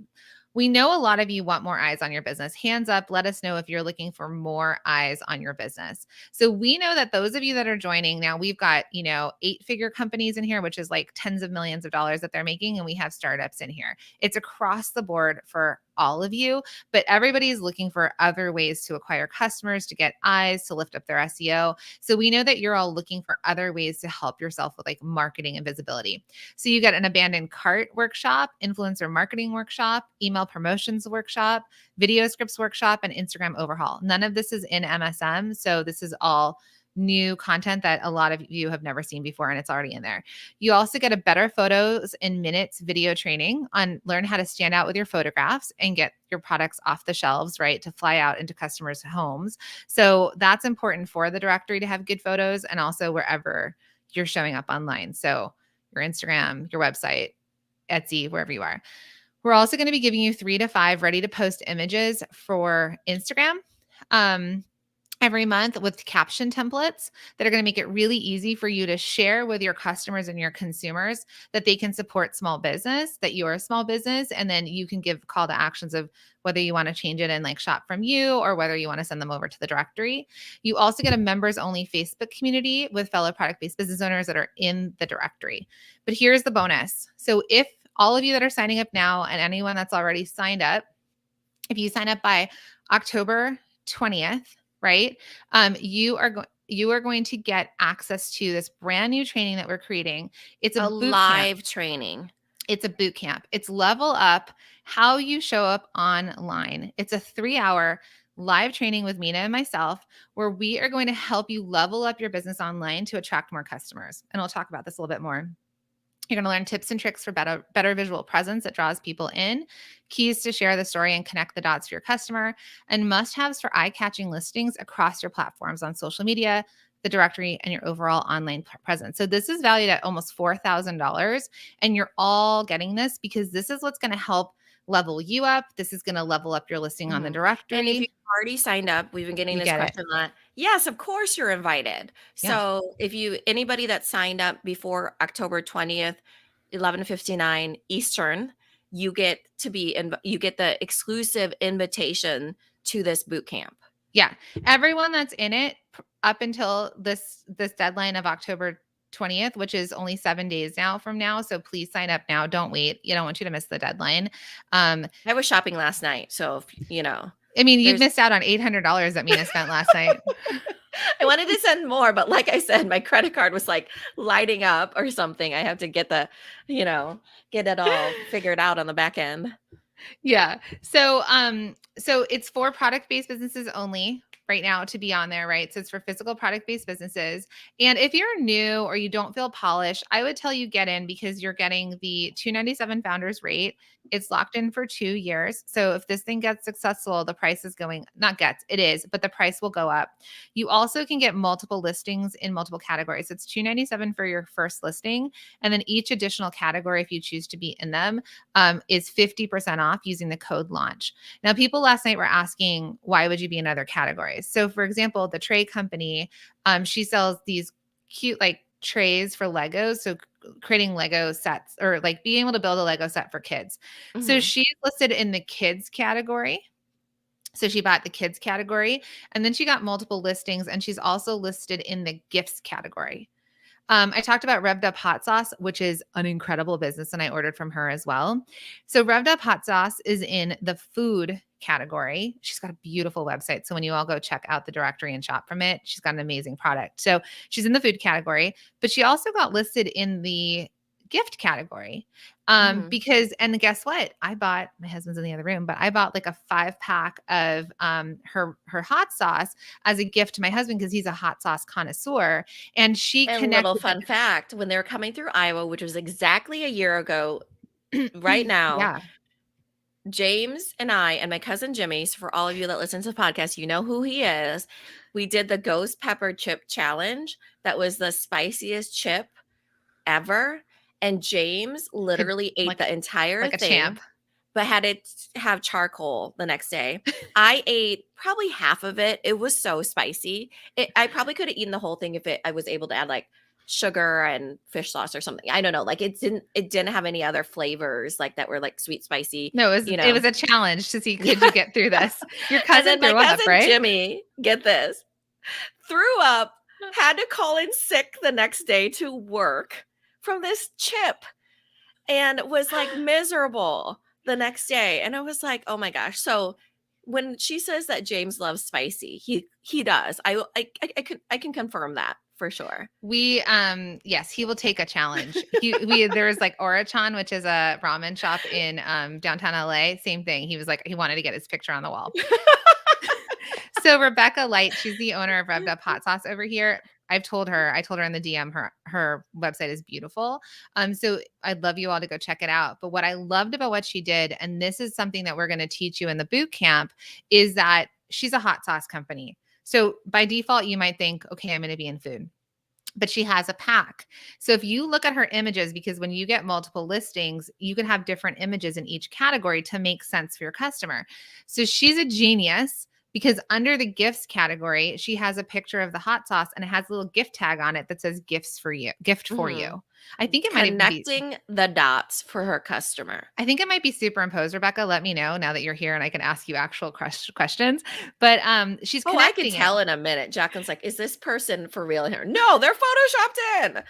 we know a lot of you want more eyes on your business. Hands up, let us know if you're looking for more eyes on your business. So we know that those of you that are joining now, we've got, 8-figure companies in here, which is like tens of millions of dollars that they're making. And we have startups in here. It's across the board for all of you, but everybody's looking for other ways to acquire customers, to get eyes, to lift up their SEO. So we know that you're all looking for other ways to help yourself with like marketing and visibility. So you get an abandoned cart workshop, influencer marketing workshop, email promotions workshop, video scripts workshop, and Instagram overhaul. None of this is in MSM. So this is all new content that a lot of you have never seen before, and it's already in there. You also get a better photos in minutes video training on learn how to stand out with your photographs and get your products off the shelves, right? To fly out into customers' homes. So that's important for the directory to have good photos, and also wherever you're showing up online. So your Instagram, your website, Etsy, wherever you are. We're also going to be giving you 3 to 5 ready to post images for Instagram. Every month with caption templates that are going to make it really easy for you to share with your customers and your consumers that they can support small business, that you're a small business, and then you can give call to actions of whether you want to change it and like shop from you or whether you want to send them over to the directory. You also get a members only Facebook community with fellow product-based business owners that are in the directory. But here's the bonus. So if all of you that are signing up now and anyone that's already signed up, if you sign up by October 20th, right? You are going to get access to this brand new training that we're creating. It's a boot camp. Live training. It's a boot camp. It's level up how you show up online. It's a 3-hour live training with Mina and myself, where we are going to help you level up your business online to attract more customers. And we'll talk about this a little bit more. You're going to learn tips and tricks for better visual presence that draws people in, keys to share the story and connect the dots for your customer, and must-haves for eye-catching listings across your platforms on social media, the directory, and your overall online presence. So this is valued at almost $4,000, and you're all getting this because this is what's going to help level you up. This is going to level up your listing on the directory. And if you've already signed up, we've been getting this question a lot. Yes, of course you're invited. Yeah. So if anybody that signed up before October 20th, 11:59 Eastern, you get the exclusive invitation to this boot camp. Yeah. Everyone that's in it up until this deadline of October 20th, which is only 7 days now from now. So please sign up now. Don't wait. You don't want you to miss the deadline. I was shopping last night. So, I mean, you missed out on $800 that Mina spent last night. I wanted to send more, but like I said, my credit card was like lighting up or something. I have to get get it all figured out on the back end. Yeah. So it's for product-based businesses only right now to be on there, right? So it's for physical product-based businesses. And if you're new or you don't feel polished, I would tell you get in because you're getting the $297 founders rate. It's locked in for 2 years. So if this thing gets successful, the price is it is, but the price will go up. You also can get multiple listings in multiple categories. It's $297 for your first listing. And then each additional category, if you choose to be in them, is 50% off using the code launch. Now, people last night were asking, why would you be in other categories? So for example, the tray company, she sells these cute like trays for Legos. So creating Lego sets or like being able to build a Lego set for kids. Mm-hmm. So she's listed in the kids category. So she bought the kids category and then she got multiple listings and she's also listed in the gifts category. I talked about Revved Up Hot Sauce, which is an incredible business, and I ordered from her as well. So Revved Up Hot Sauce is in the food category. She's got a beautiful website. So when you all go check out the directory and shop from it, she's got an amazing product. So she's in the food category, but she also got listed in the gift category. Mhm. Because, and guess what? My husband's in the other room, but I bought like a 5-pack of her hot sauce as a gift to my husband because he's a hot sauce connoisseur. And she And little connected fun fact, when they were coming through Iowa, which was exactly a year ago that. right now, Yeah. James and I and my cousin Jimmy, so for all of you that listen to the podcast, you know who he is. We did the ghost pepper chip challenge. That was the spiciest chip ever. And James Could literally ate like the entire like a champ. thing, but had it have charcoal the next day. I ate probably half of it. It was so spicy. I probably could have eaten the whole thing if I was able to add like sugar and fish sauce or something. I don't know. Like it didn't have any other flavors like that were like sweet spicy, No, you it know. was a challenge to see could Yeah. you get through this. Your And cousin then my threw up, cousin right? Jimmy, get this, threw up, had to call in sick the next day to work from this chip and was like miserable the next day. And I was like, oh my gosh. So when she says that James loves spicy, he does. I can confirm that for sure. Yes, he will take a challenge. There was like Orachan, which is a ramen shop in downtown LA. Same thing. He was like, he wanted to get his picture on the wall. So Rebecca Light, she's the owner of Revved Up Hot Sauce over here. I told her in the DM, her website is beautiful. So I'd love you all to go check it out. But what I loved about what she did, and this is something that we're going to teach you in the boot camp, is that she's a hot sauce company. So by default, you might think, okay, I'm going to be in food, but she has a pack. So if you look at her images, because when you get multiple listings, you can have different images in each category to make sense for your customer. So she's a genius because under the gifts category, she has a picture of the hot sauce and it has a little gift tag on it that says gift for Mhm. you. I think it might even be Connecting the dots for her customer. I think it might be superimposed. Rebecca, let me know now that you're here and I can ask you actual questions. But she's Oh, I could connecting it. tell in a minute. Jacqueline's like, is this person for real here? No, they're photoshopped in.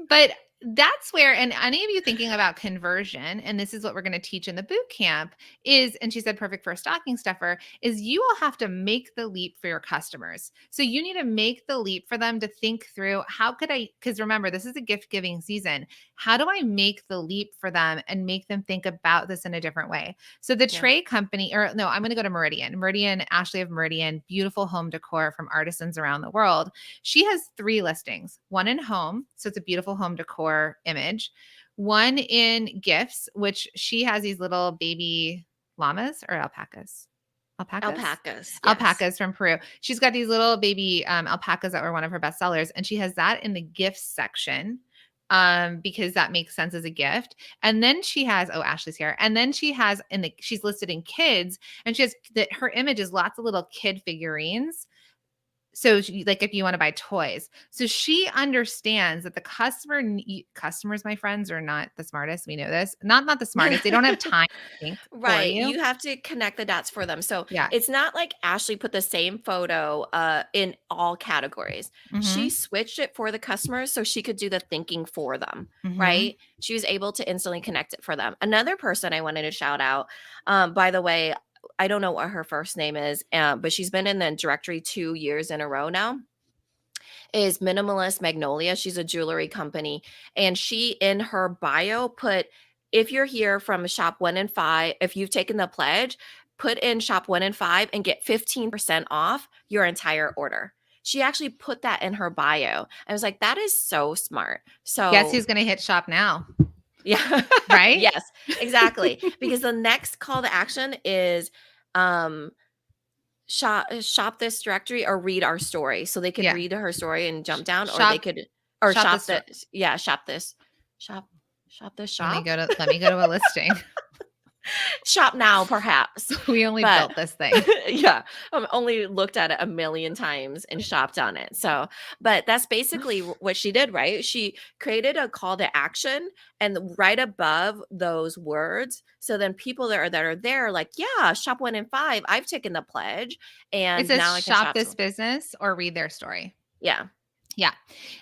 But that's where, and any of you thinking about conversion, and this is what we're going to teach in the boot camp is, and she said perfect for a stocking stuffer, is you will have to make the leap for your customers. So you need to make the leap for them to think through how could I, because remember, this is a gift giving season. How do I make the leap for them and make them think about this in a different way? So the Yeah. tray company, or no, I'm going to go to Meridian, Ashley of Meridian, beautiful home decor from artisans around the world. She has 3 listings, one in home. So it's a beautiful home decor image, one in gifts, which she has these little baby llamas or alpacas. Alpacas. Yes. Alpacas from Peru. She's got these little baby alpacas that were one of her best sellers, and she has that in the gifts section because that makes sense as a gift. And then she has Ashley's here, and then she has she's listed in kids, and she has her image is lots of little kid figurines. So like if you want to buy toys. So she understands that the customers, my friends, are not the smartest. We know this. Not the smartest. They don't have time to think for Right. you. You have to connect the dots for them. So Yeah. it's not like Ashley put the same photo in all categories. She Mm-hmm. switched it for the customers so she could do the thinking for them. Mm-hmm. Right. She was able to instantly connect it for them. Another person I wanted to shout out, by the way, I don't know what her first name is, but she's been in the directory 2 years in a row now, is Minimalist Magnolia. She's a jewelry company. And she, in her bio, put, if you're here from shop 1 and 5, if you've taken the pledge, put in shop 1 and 5 and get 15% off your entire order. She actually put that in her bio. I was like, that is so smart. Guess So, who's going to hit shop now? yeah. Right? Yes, exactly. Because the next call to action is um shop this directory or read our story, so they could Yeah. read her story and jump down, or they Shop could, or shop the shop store. this, yeah, shop this, shop shop this Let me shop go to a listing. shop now perhaps. We only But built this thing. yeah, I've only looked at it a million times and shopped on it. So, but that's basically what she did, right? She created a call to action and right above those words. So then people that are there, like, yeah, shop 1 and 5. I've taken the pledge It and says now I can shop shop this some. business or read their story. Yeah. Yeah.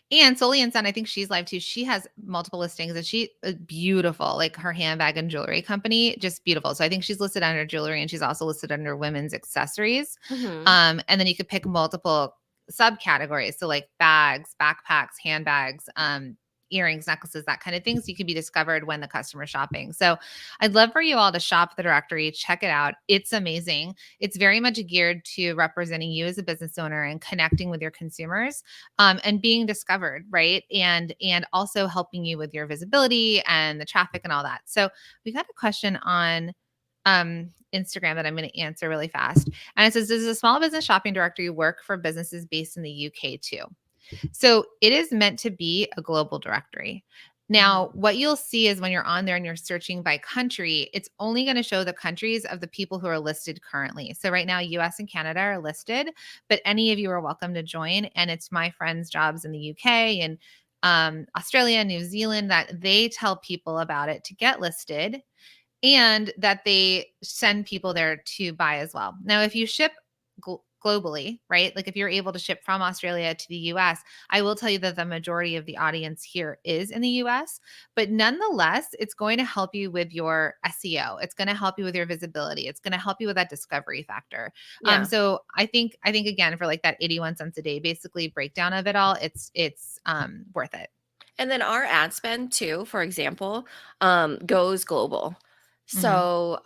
And Solly and Son, I think she's live too. She has multiple listings and she is beautiful, like her handbag and jewelry company, just beautiful. So I think she's listed under jewelry and she's also listed under women's accessories. Hmm. And then you could pick multiple subcategories. So like bags, backpacks, handbags, earrings, necklaces, that kind of thing. So you can be discovered when the customer's shopping. So I'd love for you all to shop the directory, check it out. It's amazing. It's very much geared to representing you as a business owner and connecting with your consumers, and being discovered, right? And also helping you with your visibility and the traffic and all that. So we got a question on Instagram that I'm going to answer really fast. And it says, does a small business shopping directory work for businesses based in the UK too? So it is meant to be a global directory. Now, what you'll see is when you're on there and you're searching by country, it's only going to show the countries of the people who are listed currently. So right now, US and Canada are listed, but any of you are welcome to join. And it's my friends' jobs in the UK and Australia, New Zealand, that they tell people about it to get listed, and that they send people there to buy as well. Now, if you ship globally, right? Like if you're able to ship from Australia to the US, I will tell you that the majority of the audience here is in the US, but nonetheless, it's going to help you with your SEO. It's going to help you with your visibility. It's going to help you with that discovery factor. Yeah. So I think again, for like that 81 cents a day, basically breakdown of it all, it's worth it. And then our ad spend too, for example, goes global. Mhm. So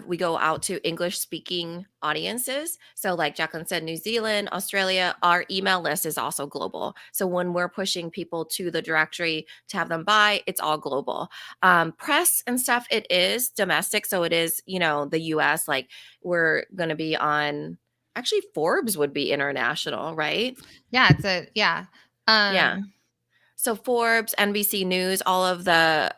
we go out to English speaking audiences. So like Jacqueline said, New Zealand, Australia, our email list is also global. So when we're pushing people to the directory to have them buy, it's all global. Press and stuff, it is domestic. So it is, the US, like we're going to be on, actually Forbes would be international, right? Yeah, yeah. Yeah. So Forbes, NBC News, all of the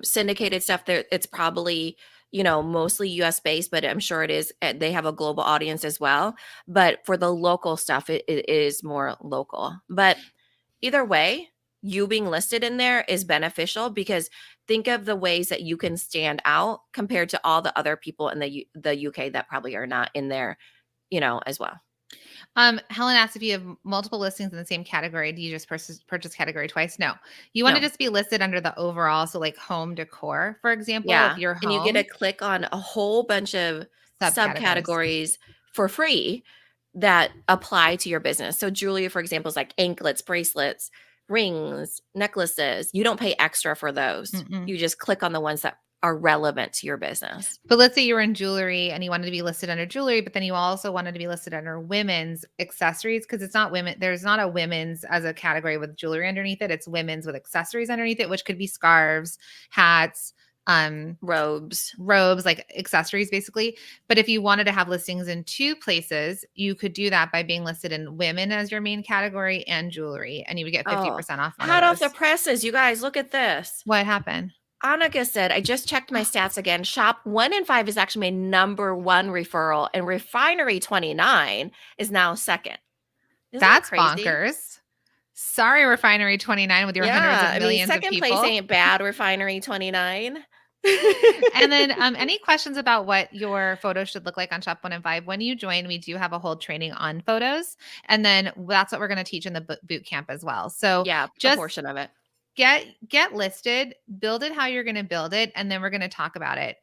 syndicated stuff, there it's probably, mostly US based, but I'm sure it is. They have a global audience as well. But for the local stuff, it is more local. But either way, you being listed in there is beneficial because think of the ways that you can stand out compared to all the other people in the UK that probably are not in there, as well. Helen asked if you have multiple listings in the same category. Do you just purchase category twice? No. You want to No. just be listed under the overall. So like home decor, for example, if Yeah, you're and you get to home, click on a whole bunch of subcategories. subcategories for free that apply to your business. So jewelry, for example, is like anklets, bracelets, rings, necklaces. You don't pay extra for those. Mm-mm. You just click on the ones that are relevant to your business. But let's say you were in jewelry and you wanted to be listed under jewelry, but then you also wanted to be listed under women's accessories, because it's not women. There's not a women's as a category with jewelry underneath it. It's women's with accessories underneath it, which could be scarves, hats, Robes. robes, like accessories basically. But if you wanted to have listings in two places, you could do that by being listed in women as your main category and jewelry, and you would get Oh, 50% off one of hot off the those. presses. You guys, look at this. What happened? Annika said, I just checked my stats again. Shop 1 in 5 is actually my number one referral, and Refinery 29 is now second. Isn't that That's crazy? bonkers. Sorry, Refinery 29 with your hundreds of Yeah. I mean, millions of second place people. ain't bad, Refinery 29. And then any questions about what your photos should look like on Shop 1 and 5? When you join, we do have a whole training on photos. And then that's what we're going to teach in the boot camp as well. So Yeah, a just portion of it. get listed, build it how you're going to build it, and then we're going to talk about it.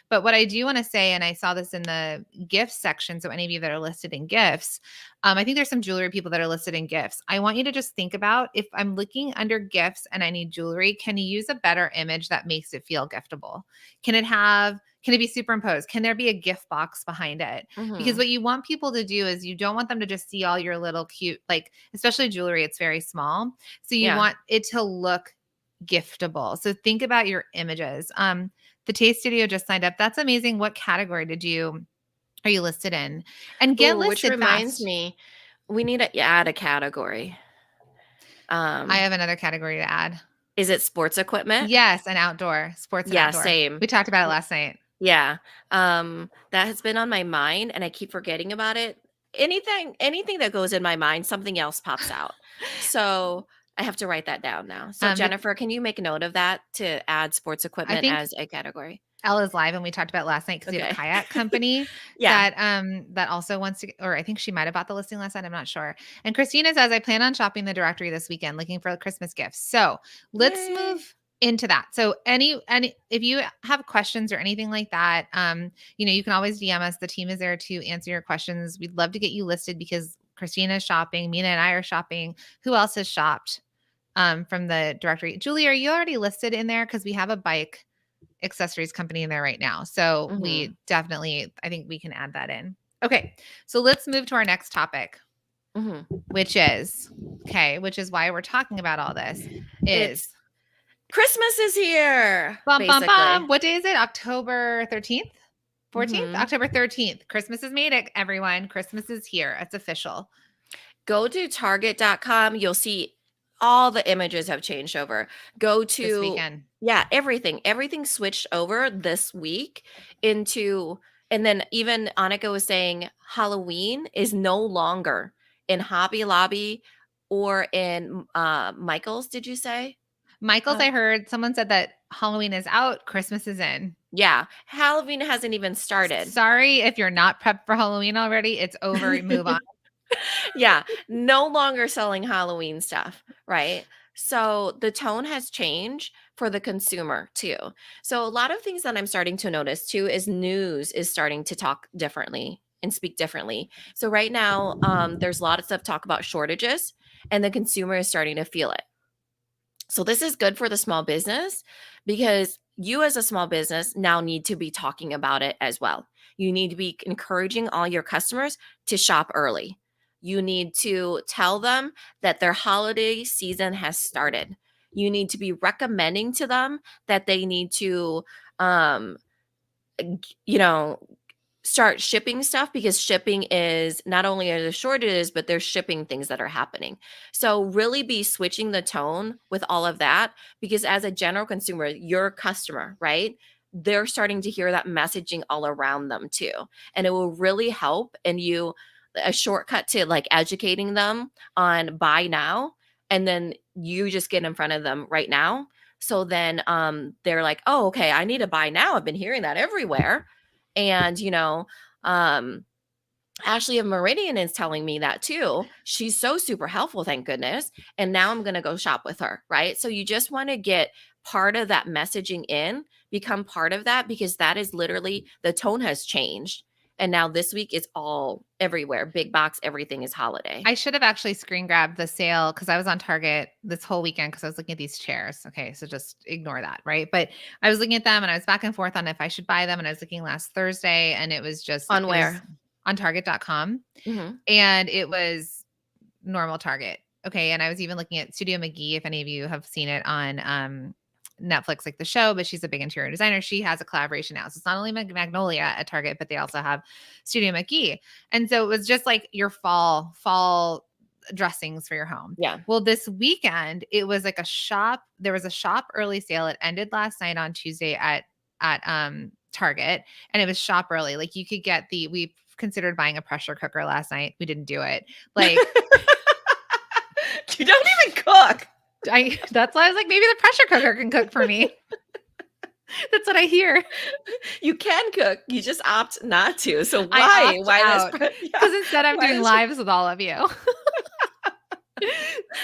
But what I do want to say, and I saw this in the gifts section, so any of you that are listed in gifts, I think there's some jewelry people that are listed in gifts. I want you to just think about, if I'm looking under gifts and I need jewelry, can you use a better image that makes it feel giftable? Can it be superimposed? Can there be a gift box behind it? Because Mhm. what you want people to do is you don't want them to just see all your little cute, like, especially jewelry, it's very small. So you Yeah. want it to look giftable. So think about your images. The Taste Studio just signed up. That's amazing. What category are you listed in? And get Ooh, which listed reminds fast. me, we need to add a category. I Um, have another category to add. is it sports equipment? Yes, and outdoor, sports and Yeah, outdoor. same. We talked about it last night. Yeah. That has been on my mind and I keep forgetting about it. Anything that goes in my mind, something else pops out. So I have to write that down now. So But Jennifer, can you make a note of that to add sports I equipment think as a category? Ella's live, and we talked about it last night because we have a Okay. kayak company Yeah. that also wants to, or I think she might have bought the listing last night. I'm not sure. And Christina says, I plan on shopping the directory this weekend, looking for Christmas gifts. So let's Yay. move into that. So any if you have questions or anything like that, you can always DM us. The team is there to answer your questions. We'd love to get you listed because Christina is shopping, Mina and I are shopping. Who else has shopped? from the directory. Julie, are you already listed in there? Because we have a bike accessories company in there right now. So Mhm. we definitely, I think we can add that in. Okay. So let's move to our next topic, Mhm. which is, okay, which is why we're talking about all this, It's is Christmas is here, bum, bum, basically. bum. What day is it? October 13th? 14th? Mhm. October 13th. Christmas is made it, everyone. Christmas is here. It's official. Go to target.com, you'll see all the images have changed over. Go This to weekend. yeah, everything switched over this week into and then even Annika was saying Halloween is no longer in Hobby Lobby or in Michael's, did you say? Michael's, Uh, I heard someone said that Halloween is out, Christmas is in. yeah, Halloween hasn't even started. Sorry if you're not prepped for Halloween already. It's over. Move on. Yeah, no longer selling Halloween stuff, right? So the tone has changed for the consumer too. So a lot of things that I'm starting to notice too is news is starting to talk differently and speak differently. So right now, there's a lot of stuff talk about shortages, and the consumer is starting to feel it. So this is good for the small business because you as a small business now need to be talking about it as well. You need to be encouraging all your customers to shop early. You need to tell them that their holiday season has started. You need to be recommending to them that they need to um you know start shipping stuff because shipping is not only are there shortages, but there's shipping things that are happening. So really be switching the tone with all of that because as a general consumer, your customer, right? They're starting to hear that messaging all around them too. And it will really help and you a shortcut to like educating them on buy now and then you just get in front of them right now. So then they're like, "Oh, okay, I need to buy now. I've been hearing that everywhere." And, um, Ashley of Meridian is telling me that too. She's so super helpful, thank goodness. And now I'm going to go shop with her, right? So you just want to get part of that messaging in, become part of that because that is literally the tone has changed. And now this week is all everywhere. Big box, everything is holiday. I should have actually screen grabbed the sale because I was on Target this whole weekend because I was looking at these chairs. Okay, so just ignore that, right? But I was looking at them and I was back and forth on if I should buy them. And I was looking last Thursday and On it was where? on Target.com Hmm. and it was normal Target. Okay. And I was even looking at Studio McGee, if any of you have seen it on Netflix, like the show, but she's a big interior designer. She has a collaboration now. So it's not only Magnolia at Target, but they also have Studio McGee. And so it was just like your fall dressings for your home. Yeah. Well, this weekend, it was like there was a shop early sale. It ended last night on Tuesday at Target, and it was shop early. Like you could get we considered buying a pressure cooker last night. We didn't do it. Like You don't even cook. that's why I was like, maybe the pressure cooker can cook for me. That's what I hear. You can cook, you just opt not to. So I why? opt Why this? out Yeah. because instead I'm Why doing this? lives with all of you.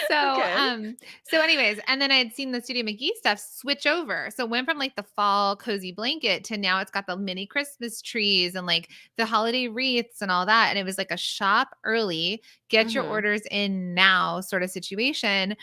So, Okay. anyways, and then I had seen the Studio McGee stuff switch over. So it went from like the fall cozy blanket to now it's got the mini Christmas trees and like the holiday wreaths and all that. And it was like a shop early, get your Mhm. orders in now sort of situation.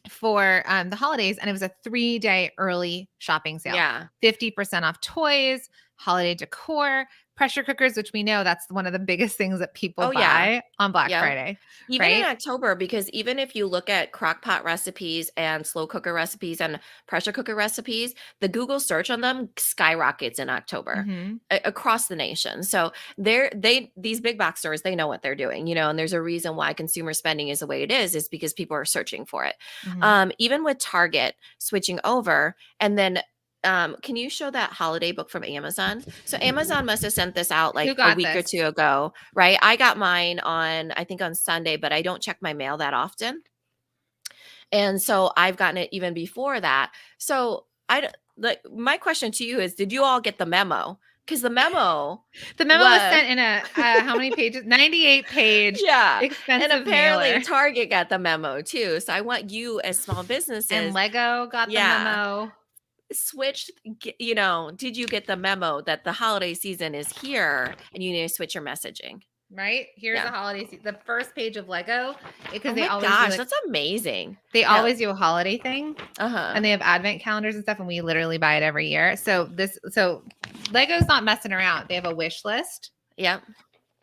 For the holidays, and it was a 3-day early shopping sale. Yeah. 50% off toys, holiday decor, pressure cookers, which we know that's one of the biggest things that people Oh, yeah. buy on Black Yep. Friday, Even in right? October, because even if you look at crock pot recipes and slow cooker recipes and pressure cooker recipes, the Google search on them skyrockets in October Mhm. across the nation. So these big box stores, they know what they're doing, and there's a reason why consumer spending is the way it is because people are searching for it. Mhm. Even with Target switching over, and then can you show that holiday book from Amazon? So Amazon must have sent this out Who like a got week or this? two ago, right? I got mine I think on Sunday, but I don't check my mail that often. And so I've gotten it even before that. So like my question to you is, did you all get the memo? Because the memo The memo was was sent in a how many pages? 98-page yeah. And expensive apparently mailer. Target got the memo too. So I want you as small And businesses, Lego got the yeah, memo. switch, did you get the memo that the holiday season is here and you need to switch your messaging? right? Here's Yeah. a holiday the first page of Lego, because Oh they my always do gosh, like that's amazing. they Now, always do a holiday thing, uh-huh. and they have advent calendars and stuff, and we literally buy it every year. So Lego's not messing around. They have a wish list, Yep.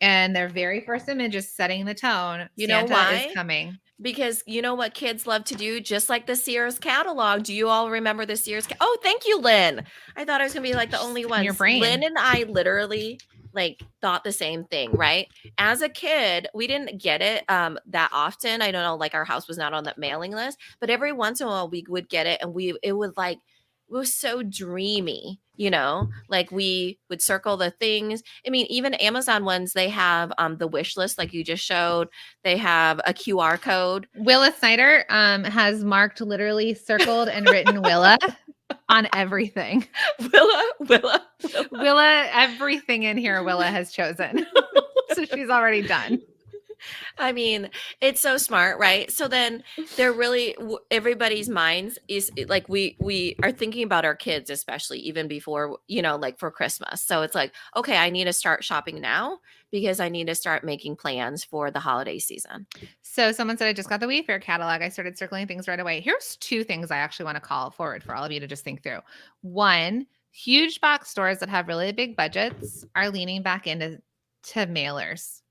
and their very first image is setting the tone. You know Santa is why? coming. Because you know what kids love to do, just like the Sears catalog. Do you all remember the Sears? Oh, thank you, Lynn. I thought I was gonna be like the Just only in your ones. Lynn brain. and I literally like thought the same thing, right? As a kid, we didn't get it that often. I don't know, like our house was not on that mailing list, but every once in a while we would get it, and it would like it was so dreamy, you know, like we would circle the things. I mean, even Amazon ones, they have the wish list like you just showed. They have a QR code. Willa Snyder has marked, literally circled and written Willa on everything. Willa. Willa, everything in here Willa has chosen. So she's already done. I mean, it's so smart, right? So then they're really everybody's minds is like we are thinking about our kids, especially even before, you know, like for Christmas. So it's like, okay, I need to start shopping now because I need to start making plans for the holiday season. So someone said I just got the Wayfair catalog. I started circling things right away. Here's 2 things I actually want to call forward for all of you to just think through. One, huge box stores that have really big budgets are leaning back into mailers.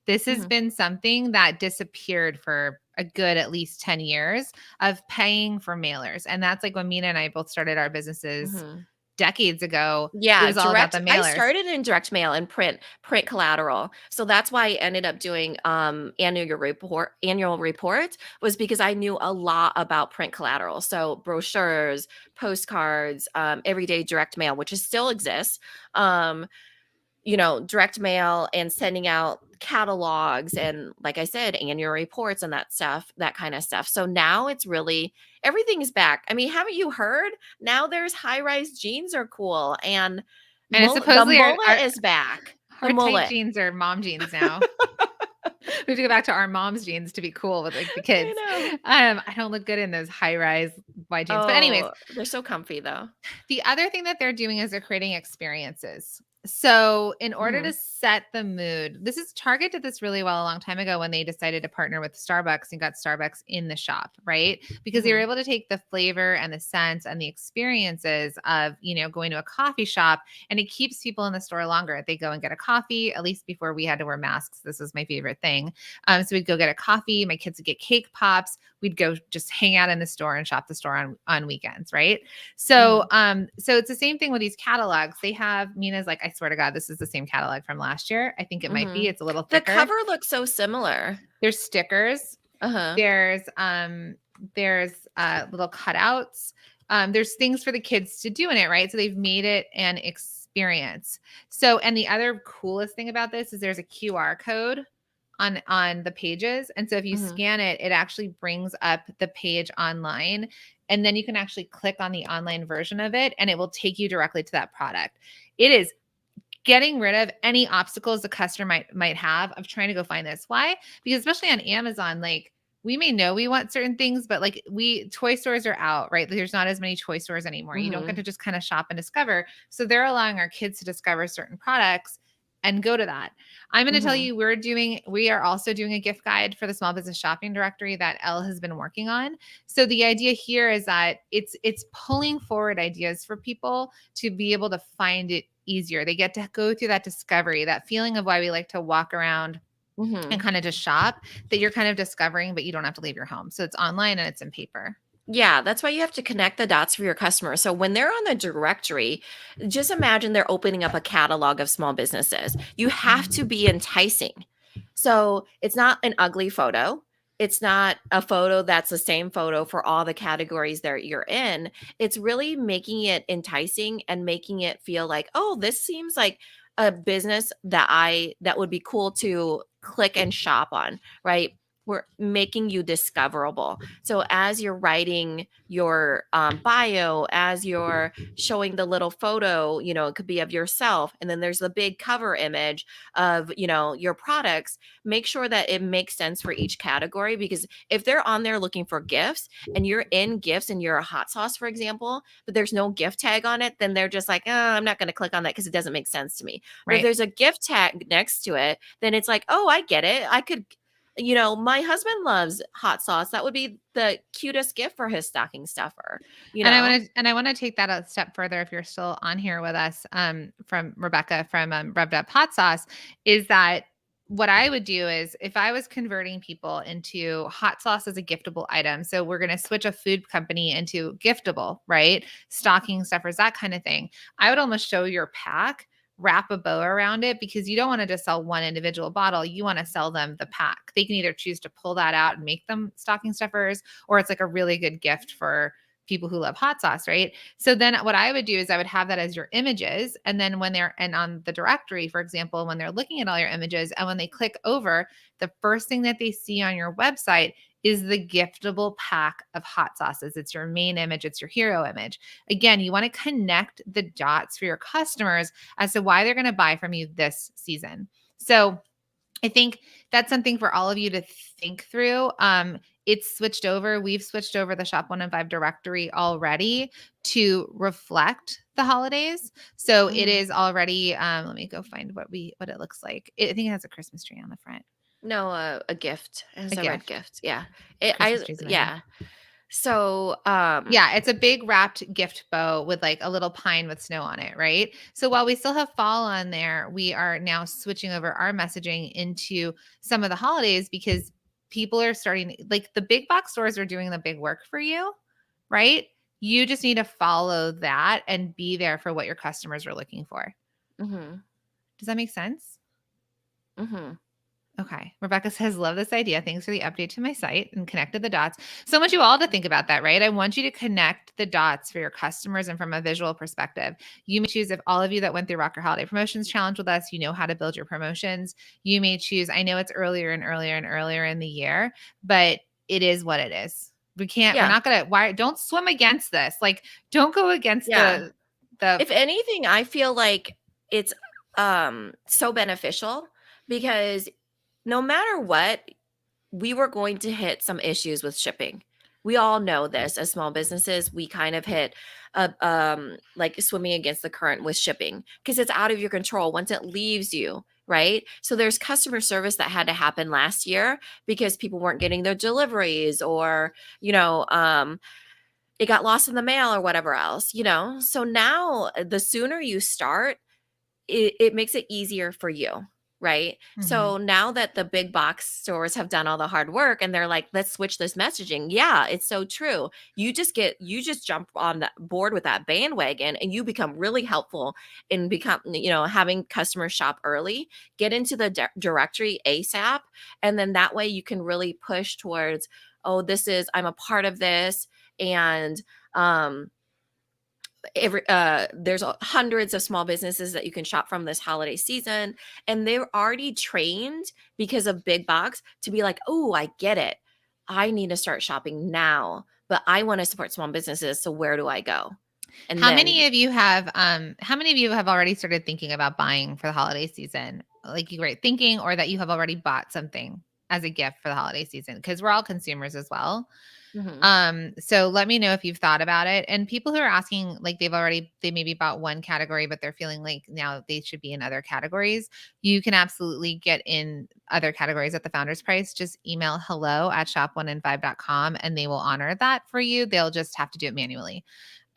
This has Mhm. been something that disappeared for a good at least 10 years of paying for mailers. And that's like when Mina and I both started our businesses Mhm. decades ago. It Yeah, was all about the I mailers. started in direct mail and print collateral. So that's why I ended up doing annual report was because I knew a lot about print collateral. So brochures, postcards, everyday direct mail, which is still exists. Um, you know, direct mail and sending out catalogs and like I said, annual reports and that stuff, that kind of stuff. So now it's really everything's back. I mean, haven't you heard? Now there's high-rise jeans are cool and And it's the supposedly mullet is back. The our tight mullet. jeans are mom jeans now. We have to go back to our mom's jeans to be cool with like the I kids. know. I don't look good in those high rise wide jeans. But anyways, Oh, they're so comfy though. the other thing that they're doing is they're creating experiences. So, in order to Mhm. set the mood, Target did this really well a long time ago when they decided to partner with Starbucks and got Starbucks in the shop, right? Because they were Mhm. able to take the flavor and the scents and the experiences of, going to a coffee shop, and it keeps people in the store longer. They go and get a coffee, at least before we had to wear masks. This was my favorite thing. So we'd go get a coffee. My kids would get cake pops. We'd go just hang out in the store and shop the store on weekends, right? So, Mhm. so it's the same thing with these catalogs. They have Mina's like, I swear to God, this is the same catalog from last year. I think it might be. Mhm. It's a little The thicker. cover looks so similar. There's stickers. Uh-huh. There's little cutouts. There's things for the kids to do in it, right? So they've made it an experience. So, and the other coolest thing about this is there's a QR code on the pages, and so if you Mhm. scan it, it actually brings up the page online, and then you can actually click on the online version of it, and it will take you directly to that product. It is getting rid of any obstacles the customer might have of trying to go find this. Why? Because especially on Amazon, like we may know we want certain things, but like toy stores are out, right? There's not as many toy stores anymore. You don't get Mhm. to just kind of shop and discover. So they're allowing our kids to discover certain products and go to that. I'm going to tell Mhm. you, we are also doing a gift guide for the small business shopping directory that Elle has been working on. So the idea here is that it's pulling forward ideas for people to be able to find it easier. They get to go through that discovery, that feeling of why we like to walk around and Mhm. kind of just shop, that you're kind of discovering, but you don't have to leave your home. So it's online and it's in paper. Yeah, that's why you have to connect the dots for your customer. So when they're on the directory, just imagine they're opening up a catalog of small businesses. You have to be enticing. So it's not an ugly photo. It's not a photo that's the same photo for all the categories that you're in. It's really making it enticing and making it feel like, oh, this seems like a business that would be cool to click and shop on, right? We're making you discoverable. So as you're writing your bio, as you're showing the little photo, it could be of yourself, and then there's the big cover image of, your products. Make sure that it makes sense for each category, because if they're on there looking for gifts and you're in gifts and you're a hot sauce, for example, but there's no gift tag on it, then they're just like, oh, I'm not going to click on that because it doesn't make sense to me. But if Right. there's a gift tag next to it, then it's like, oh, I get it. I could, my husband loves hot sauce. That would be the cutest gift for his stocking stuffer, you And know? I want to take that a step further. If you're still on here with us, from Rebecca from Revved Up Hot Sauce, is that what I would do is if I was converting people into hot sauce as a giftable item. So we're going to switch a food company into giftable, right? Stocking stuffers, that kind of thing. I would almost show your pack, wrap a bow around it, because you don't want to just sell one individual bottle. You want to sell them the pack. They can either choose to pull that out and make them stocking stuffers, or it's like a really good gift for people who love hot sauce, right? So then what I would do is I would have that as your images. And then and on the directory, for example, when they're looking at all your images and when they click over, the first thing that they see on your website is the giftable pack of hot sauces. It's your main image, it's your hero image. Again, you want to connect the dots for your customers as to why they're going to buy from you this season. So I think that's something for all of you to think through. It's switched over. We've switched over the Shop 1 and 5 directory already to reflect the holidays. So it Mhm. is already, let me go find what it looks like. I think it has a Christmas tree on the front, No, a gift. It a has a red gift. gift. Yeah. Christmas trees in my head. Yeah. So, Yeah, it's a big wrapped gift bow with like a little pine with snow on it, right? So while we still have fall on there, we are now switching over our messaging into some of the holidays, because people are starting, like the big box stores are doing the big work for you, right? You just need to follow that and be there for what your customers are looking for. mhm, Does that make sense? mhm. Okay. Rebecca says, love this idea. Thanks for the update to my site and connected the dots. So I want you all to think about that, right? I want you to connect the dots for your customers and from a visual perspective. You may choose, if all of you that went through Rocker Holiday Promotions Challenge with us, you know how to build your promotions. You may choose, I know it's earlier and earlier and earlier in the year, but it is what it is. We're Yeah. not going to, don't swim against this. Like, don't go against Yeah. the, If anything, I feel like it's so beneficial, because no matter what, we were going to hit some issues with shipping. We all know this as small businesses. We kind of hit like swimming against the current with shipping, because it's out of your control once it leaves you, right? So there's customer service that had to happen last year because people weren't getting their deliveries, or it got lost in the mail or whatever else, So now the sooner you start, it makes it easier for you, right? Mhm. So now that the big box stores have done all the hard work and they're like, let's switch this messaging. Yeah, it's so true. You just jump on that board with that bandwagon, and you become really helpful in having customers shop early, get into the directory ASAP, and then that way you can really push towards, oh, I'm a part of this. And um there's hundreds of small businesses that you can shop from this holiday season, and they're already trained because of big box to be like, oh, I get it, I need to start shopping now, but I want to support small businesses, so where do I go? And then How many of you have already started thinking about buying for the holiday season? Like, you were thinking, or that you have already bought something as a gift for the holiday season, because we're all consumers as well. mhm, So let me know if you've thought about it. And people who are asking, like they maybe bought one category, but they're feeling like now they should be in other categories. You can absolutely get in other categories at the founder's price. Just email hello@shop1and5.com and they will honor that for you. They'll just have to do it manually.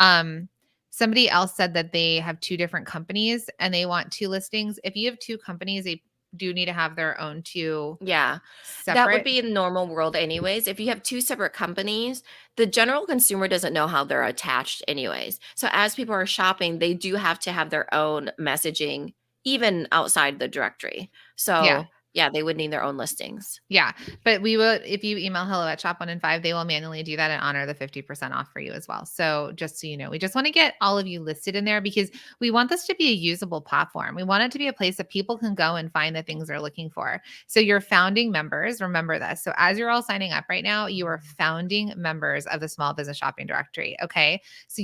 Um, Somebody else said that they have two different companies and they want two listings. If you have two companies, they do need to have their own two yeah, that would separate. be in normal world anyways. If you have two separate companies, the general consumer doesn't know how they're attached anyways. So as people are shopping, they do have to have their own messaging even outside the directory. Yeah. So Yeah, they would need their own listings. Yeah, but we will if you email hello at shop 1 in 5, they will manually do that and honor the 50% off for you as well. So just so you know, we just want to get all of you listed in there because we want this to be a usable platform. We want it to be a place that people can go and find the things they're looking for. So your founding members, remember this. So as you're all signing up right now, you are founding members of the Small Business Shopping Directory, okay? So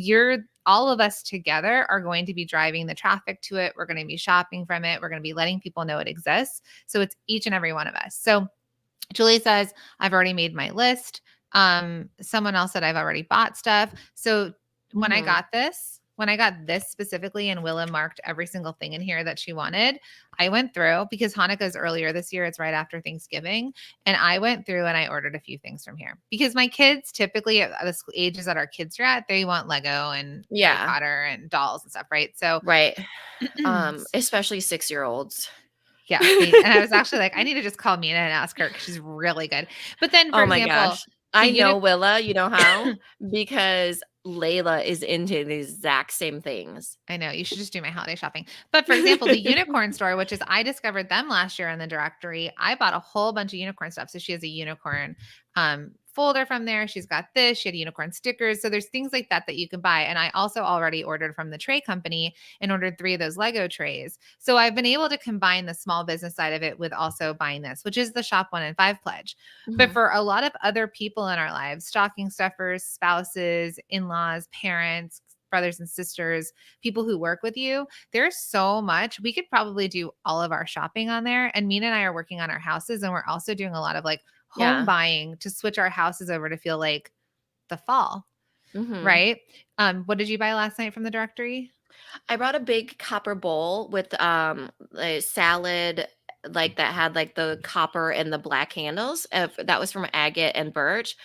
all of us together are going to be driving the traffic to it. We're going to be shopping from it. We're going to be letting people know it exists. So it's each and every one of us. So Julie says, I've already made my list. Someone else said I've already bought stuff. So when I Mhm. got this specifically, and Willa marked every single thing in here that she wanted, I went through because Hanukkah's earlier this year. It's right after Thanksgiving. And I went through and I ordered a few things from here because my kids typically at the ages that our kids are at, they want Lego and Harry Yeah, Potter and dolls and stuff, right? So right. Especially 6-year-olds. yeah, and I was actually like, I need to just call Mina and ask her because she's really good. But then, for Oh my example, gosh. the I know unit Willa, you know how? Because Layla is into the exact same things. I know you should just do my holiday shopping. But for example, the unicorn store, which is I discovered them last year in the directory. I bought a whole bunch of unicorn stuff. So she has a unicorn folder from there. She's got this. She had unicorn stickers. So there's things like that that you can buy. And I also already ordered from the tray company and ordered 3 of those Lego trays. So I've been able to combine the small business side of it with also buying this, which is the shop 1 in 5 pledge. But Mhm. for a lot of other people in our lives, stocking stuffers, spouses, in-laws, parents, brothers and sisters, people who work with you, there's so much. We could probably do all of our shopping on there. And Mina and I are working on our houses, and we're also doing a lot of like home Yeah. buying to switch our houses over to feel like the fall, Mhm. right? What did you buy last night from the directory? I brought a big copper bowl with, a salad, like, that had, like, the copper and the black handles, that was from Agate and Birch.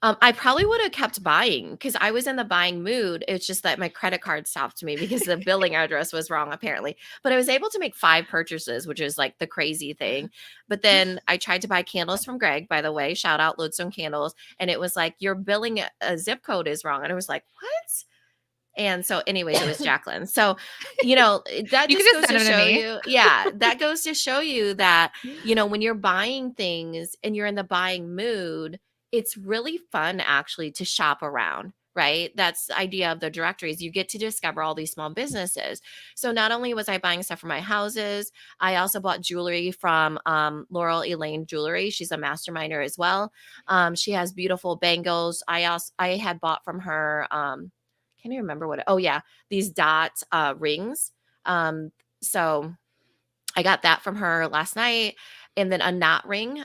I probably would have kept buying because I was in the buying mood. It's just that my credit card stopped me because the billing address was wrong apparently. But I was able to make 5 purchases, which is like the crazy thing. But then I tried to buy candles from Greg, by the way, shout out Lodestone Candles, and it was like your billing zip code is wrong. And I was like, "What?" And so anyways, it was Jacqueline. So, that You could just just goes send to them to show me. you, yeah, that goes to show you that, when you're buying things and you're in the buying mood, it's really fun actually to shop around, right? That's the idea of the directories. You get to discover all these small businesses. So not only was I buying stuff for my houses, I also bought jewelry from Laurel Elaine Jewelry. She's a masterminder as well. She has beautiful bangles. I had bought from her can't even remember oh yeah, these dot rings. So I got that from her last night. And then a knot ring.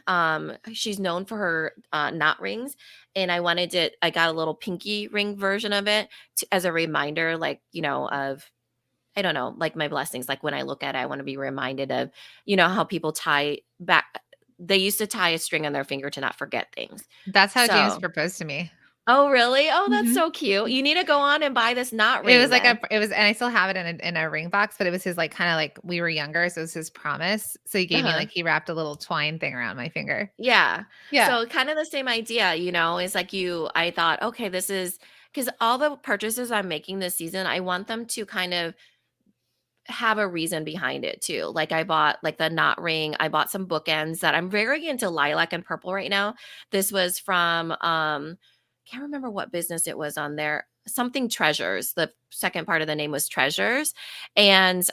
She's known for her knot rings. And I got a little pinky ring version of it as a reminder, like, of, I don't know, like my blessings. Like when I look at it, I want to be reminded of, how people tie back. They used to tie a string on their finger to not forget things. That's how James So, proposed to me. oh, really? Oh, that's Mhm. so cute. You need to go on and buy this knot It was ring like then. and I still have it in a ring box, but it was his like kind of like we were younger, so it was his promise. So he gave me Uh-huh. like he wrapped a little twine thing around my finger. Yeah. Yeah. So kind of the same idea, is like I thought, okay, this is because all the purchases I'm making this season, I want them to kind of have a reason behind it too. Like I bought like the knot ring. I bought some bookends that I'm very into lilac and purple right now. This was from can't remember what business it was on there. Something Treasures. The second part of the name was Treasures. And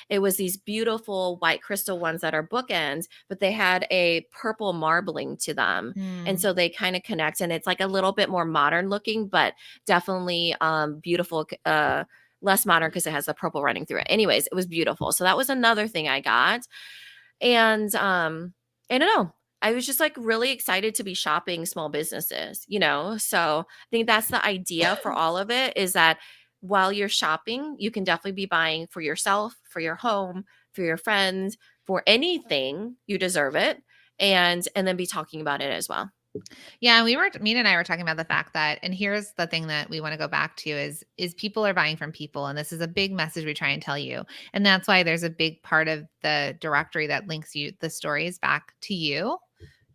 it was these beautiful white crystal ones that are bookends, but they had a purple marbling to them. And Mm. so they kind of connect and it's like a little bit more modern looking, but definitely beautiful less modern because it has the purple running through it. Anyways, it was beautiful. So that was another thing I got. And I don't know. I was just like really excited to be shopping small businesses, So I think that's the idea for all of it is that while you're shopping, you can definitely be buying for yourself, for your home, for your friends, for anything. You deserve it. And then be talking about it as well. Yeah, and Mina and I were talking about the fact that, and here's the thing that we want to go back to is people are buying from people, and this is a big message we try and tell you, and that's why there's a big part of the directory that links you the stories back to you,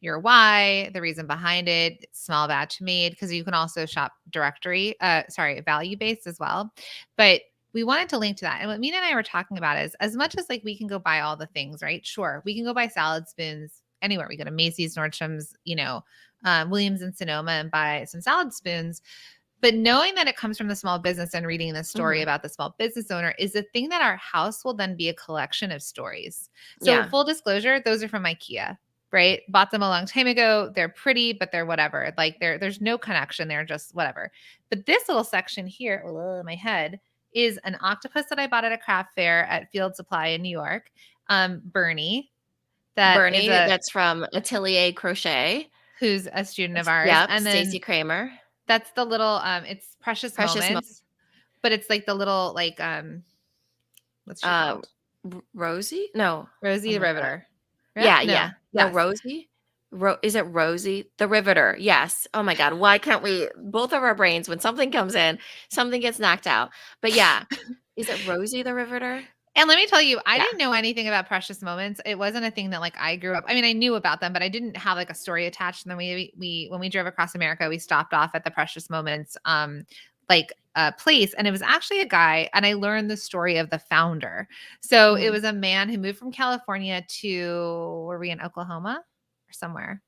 your why, the reason behind it, small batch made, because you can also shop value based as well, but we wanted to link to that. And what Mina and I were talking about is, as much as like we can go buy all the things, right? Sure, we can go buy salad spoons anywhere. We go to Macy's, Nordstrom's, Williams and Sonoma and buy some salad spoons. But knowing that it comes from the small business and reading the story Mhm. about the small business owner is the thing that our house will then be a collection of stories. So Yeah. full disclosure, those are from IKEA, right? Bought them a long time ago. They're pretty, but they're whatever. Like there's no connection. They're just whatever. But this little section here, my head, is an octopus that I bought at a craft fair at Field Supply in New York. Bernie, that is Bernie, a that's from Atelier Crochet. who's a student of ours. Yep, And Stacy then Kramer. that's the little it's Precious Precious Mo Moments, but it's like the little like what's she uh, called? Rosie? No. Oh Rosie the my god. Riveter. Yeah? Yeah, No. yeah. No, Yes. Rosie? Is it Rosie? The Riveter. Yes. Oh my god, why can't we both of our brains, when something comes in, something gets knocked out. But yeah. Is it Rosie the Riveter? And let me tell you, I Yeah. didn't know anything about Precious Moments. It wasn't a thing that like I grew up. I mean, I knew about them, but I didn't have like a story attached. And then we when we drove across America, we stopped off at the Precious Moments place, and it was actually a guy, and I learned the story of the founder. So it Mhm. was a man who moved from California to, were we in Oklahoma or somewhere?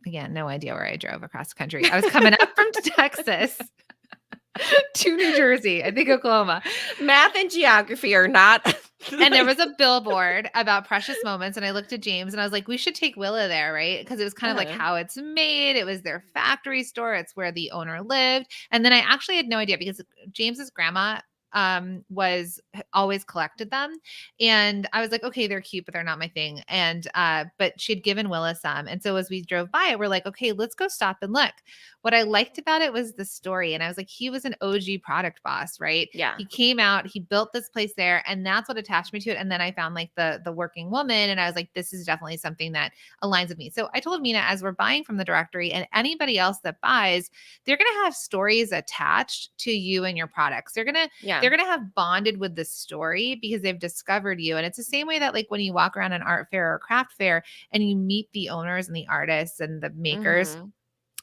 Again, no idea where I drove across the country. I was coming up from Texas to New Jersey, I think Oklahoma. Math and geography are not And there was a billboard about Precious Moments. And I looked at James and I was like, we should take Willa there, right? Because it was kind of like Uh-huh. how it's made. It was their factory store. It's where the owner lived. And then I actually had no idea because James's grandma was always collected them, and I was like, okay, they're cute but they're not my thing. And but she'd given Willa some, and so as we drove by it, we're like, okay, let's go stop and look. What I liked about it was the story, and I was like, he was an OG product boss, right? Yeah. He came out, he built this place there, and that's what attached me to it. And then I found like the working woman, and I was like, this is definitely something that aligns with me. So I told Mina, as we're buying from the directory and anybody else that buys, they're going to have stories attached to you and your products. They're going Yeah. to have bonded with the story because they've discovered you. And it's the same way that like when you walk around an art fair or craft fair and you meet the owners and the artists and the makers, Mhm.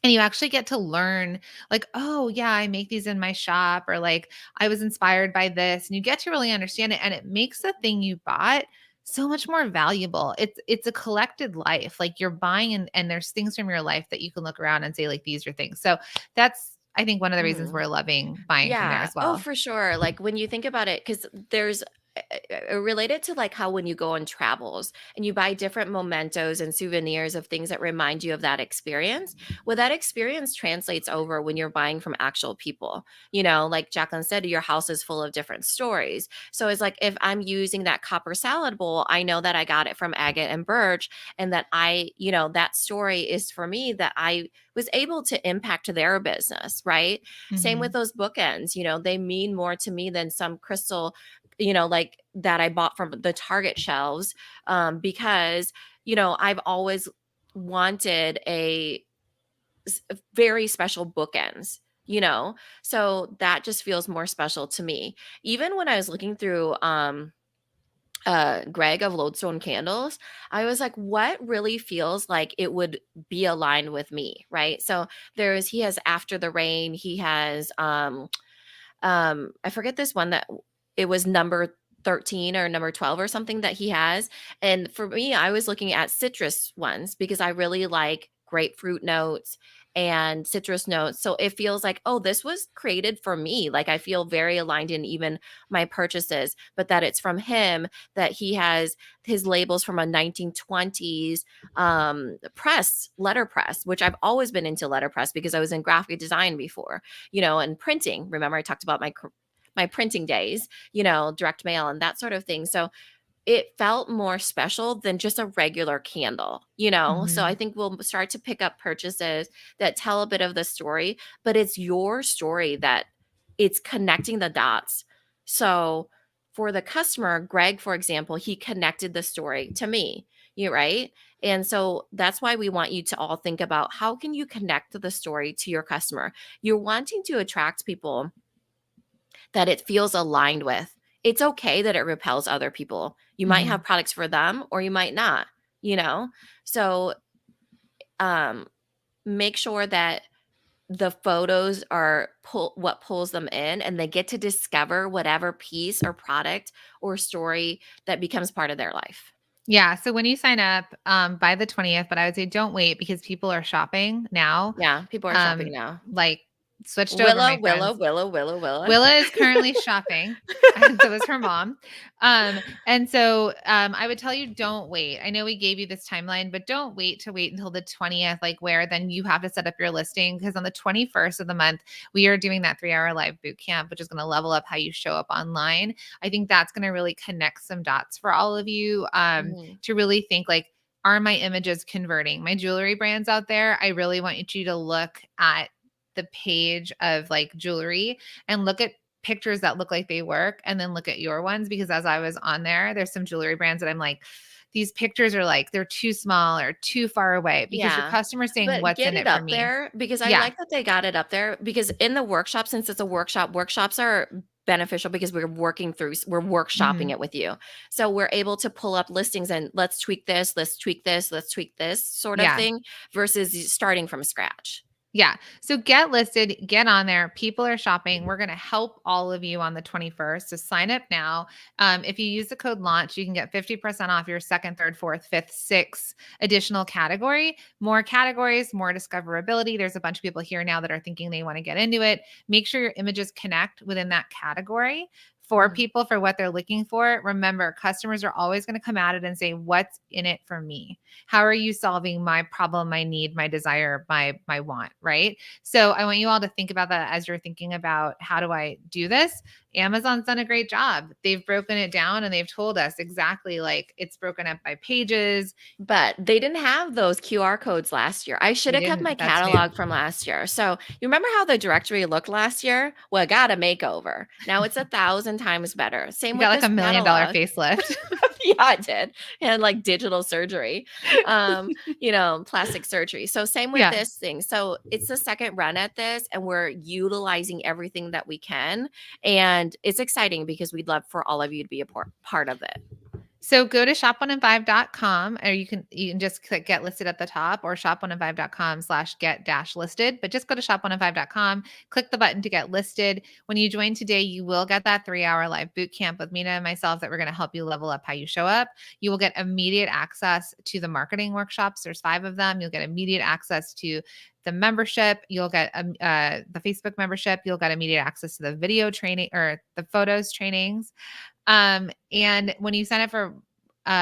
and you actually get to learn like, oh yeah, I make these in my shop, or like I was inspired by this, and you get to really understand it, and it makes the thing you bought so much more valuable. It's a collected life. Like you're buying, and there's things from your life that you can look around and say like, these are things. So that's, I think, one of the reasons Mhm. we're loving buying from there Yeah. as Oh, well. for sure. Like when you think about it, because there's related to like how when you go on travels and you buy different mementos and souvenirs of things that remind you of that experience, well, that experience translates over when you're buying from actual people. Like Jacqueline said, your house is full of different stories. So it's like if I'm using that copper salad bowl, I know that I got it from Agate and Birch, and that that story is for me, that I was able to impact their business, right? Same with Mhm. those bookends, they mean more to me than some crystal, like that I bought from the Target shelves, because, I've always wanted very special bookends. So that just feels more special to me. Even when I was looking through Greg of Lodestone Candles, I was like, what really feels like it would be aligned with me, right? So he has After the Rain, he has I forget this one that it was number 13 or number 12 or something that he has. And for me, I was looking at citrus ones because I really like grapefruit notes and citrus notes. So it feels like, oh, this was created for me. Like I feel very aligned in even my purchases, but that it's from him, that he has his labels from a 1920s letterpress, which I've always been into letterpress because I was in graphic design before, and printing. Remember, I talked about my printing days, direct mail and that sort of thing. So it felt more special than just a regular candle. So I Mhm. think we'll start to pick up purchases that tell a bit of the story, but it's your story that it's connecting the dots. So for the customer, Greg, for example, he connected the story to me, you right? And so that's why we want you to all think about how can you connect the story to your customer. You're wanting to attract people that it feels aligned with. It's okay that it repels other people. You might have Mhm. products for them or you might not, you know? So um make sure that the photos are what pulls them in, and they get to discover whatever piece or product or story that becomes part of their life. Yeah. So when you sign up by the 20th, but I would say don't wait because people are shopping now. Yeah, people are shopping now. Like switched over, Willow, my Willow, friends. Willow, Willow, Willow. Willa is currently shopping, and so is her mom. And so I would tell you don't wait. I know we gave you this timeline, but don't wait until the 20th, like where then you have to set up your listing because on the 21st of the month, we are doing that 3-hour live boot camp, which is going to level up how you show up online. I think that's going to really connect some dots for all of you Mhm. to really think like, are my images converting? My jewelry brands out there, I really want you to look at the page of like jewelry and look at pictures that look like they work and then look at your ones because as I was on there, there's some jewelry brands that I'm like, these pictures are like they're too small or too far away because your Yeah, customer's saying but what's get in it it for up me. there because I Yeah. like that they got it up there because in the workshop, since it's a workshop, workshops are beneficial because we're workshopping Mhm. it with you. So we're able to pull up listings and let's tweak this, let's tweak this, let's tweak this sort of Yeah. thing versus starting from scratch. Yeah. So get listed, get on there. People are shopping. We're going to help all of you on the 21st. So sign up now. If you use the code launch, you can get 50% off your second, third, fourth, fifth, sixth additional category. More categories, more discoverability. There's a bunch of people here now that are thinking they want to get into it. Make sure your images connect within that category for Mhm. people for what they're looking for. Remember, customers are always going to come at it and say, what's in it for me? How are you solving my problem, my need, my desire, my want, right? So I want you all to think about that as you're thinking about how do I do this? Amazon's done a great job. They've broken it down and they've told us exactly like it's broken up by pages. But they didn't have those QR codes last year. I should They have kept my didn't. That's new. catalog from last year. So, you remember how the directory looked last year? Well, it got a makeover. Now it's 1,000 times better. Same You with got like this $1 million catalog. facelift. Yeah, I did. And like digital surgery, plastic surgery. So, same with Yeah. this thing. So, it's the second run at this, and we're utilizing everything that we can. And it's exciting because we'd love for all of you to be a part of it. So go to shop1and5.com or you can just click get listed at the top or shop1and5.com/get dash listed. But just go to shop1and5.com, click the button to get listed. When you join today, you will get that 3-hour live boot camp with Minna and myself that we're going to help you level up how you show up. You will get immediate access to the marketing workshops. There's 5 of them. You'll get immediate access to the membership. You'll get the Facebook membership. You'll get immediate access to the video training or the photos trainings. And when you sign up for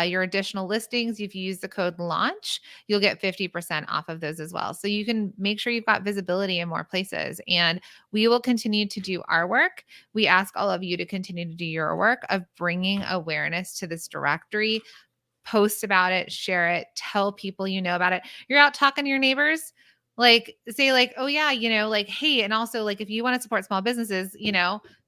your additional listings, if you use the code launch, you'll get 50% off of those as well. So you can make sure you've got visibility in more places. And we will continue to do our work. We ask all of you to continue to do your work of bringing awareness to this directory. Post about it, share it, tell people you know about it. You're out talking to your neighbors, like say like, oh yeah, like, hey, and also like if you want to support small businesses,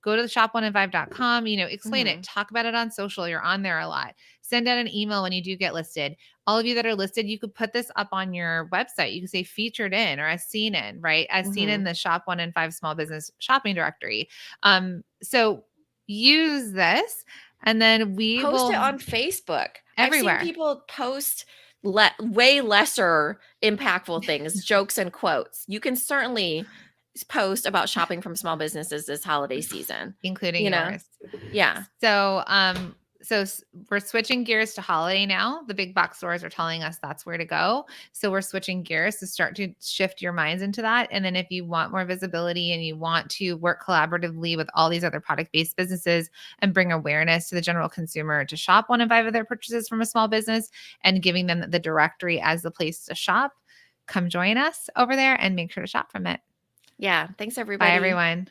go to the shop1and5.com, explain it, Mhm. talk about it on social. You're on there a lot. Send out an email when you do get listed. All of you that are listed, you could put this up on your website. You could say featured in or as seen in, right? As seen in Mhm. the Shop One and Five small business shopping directory. So use this and then we Post it will on Facebook. I've seen everywhere. people post way lesser impactful things, jokes and quotes. You can certainly post about shopping from small businesses this holiday season. Including You know? yours. Yeah. So, we're switching gears to holiday now. The big box stores are telling us that's where to go. So we're switching gears to start to shift your minds into that. And then if you want more visibility and you want to work collaboratively with all these other product-based businesses and bring awareness to the general consumer to shop 1 in 5 of their purchases from a small business and giving them the directory as the place to shop, come join us over there and make sure to shop from it. Yeah. Thanks Bye everybody. everyone.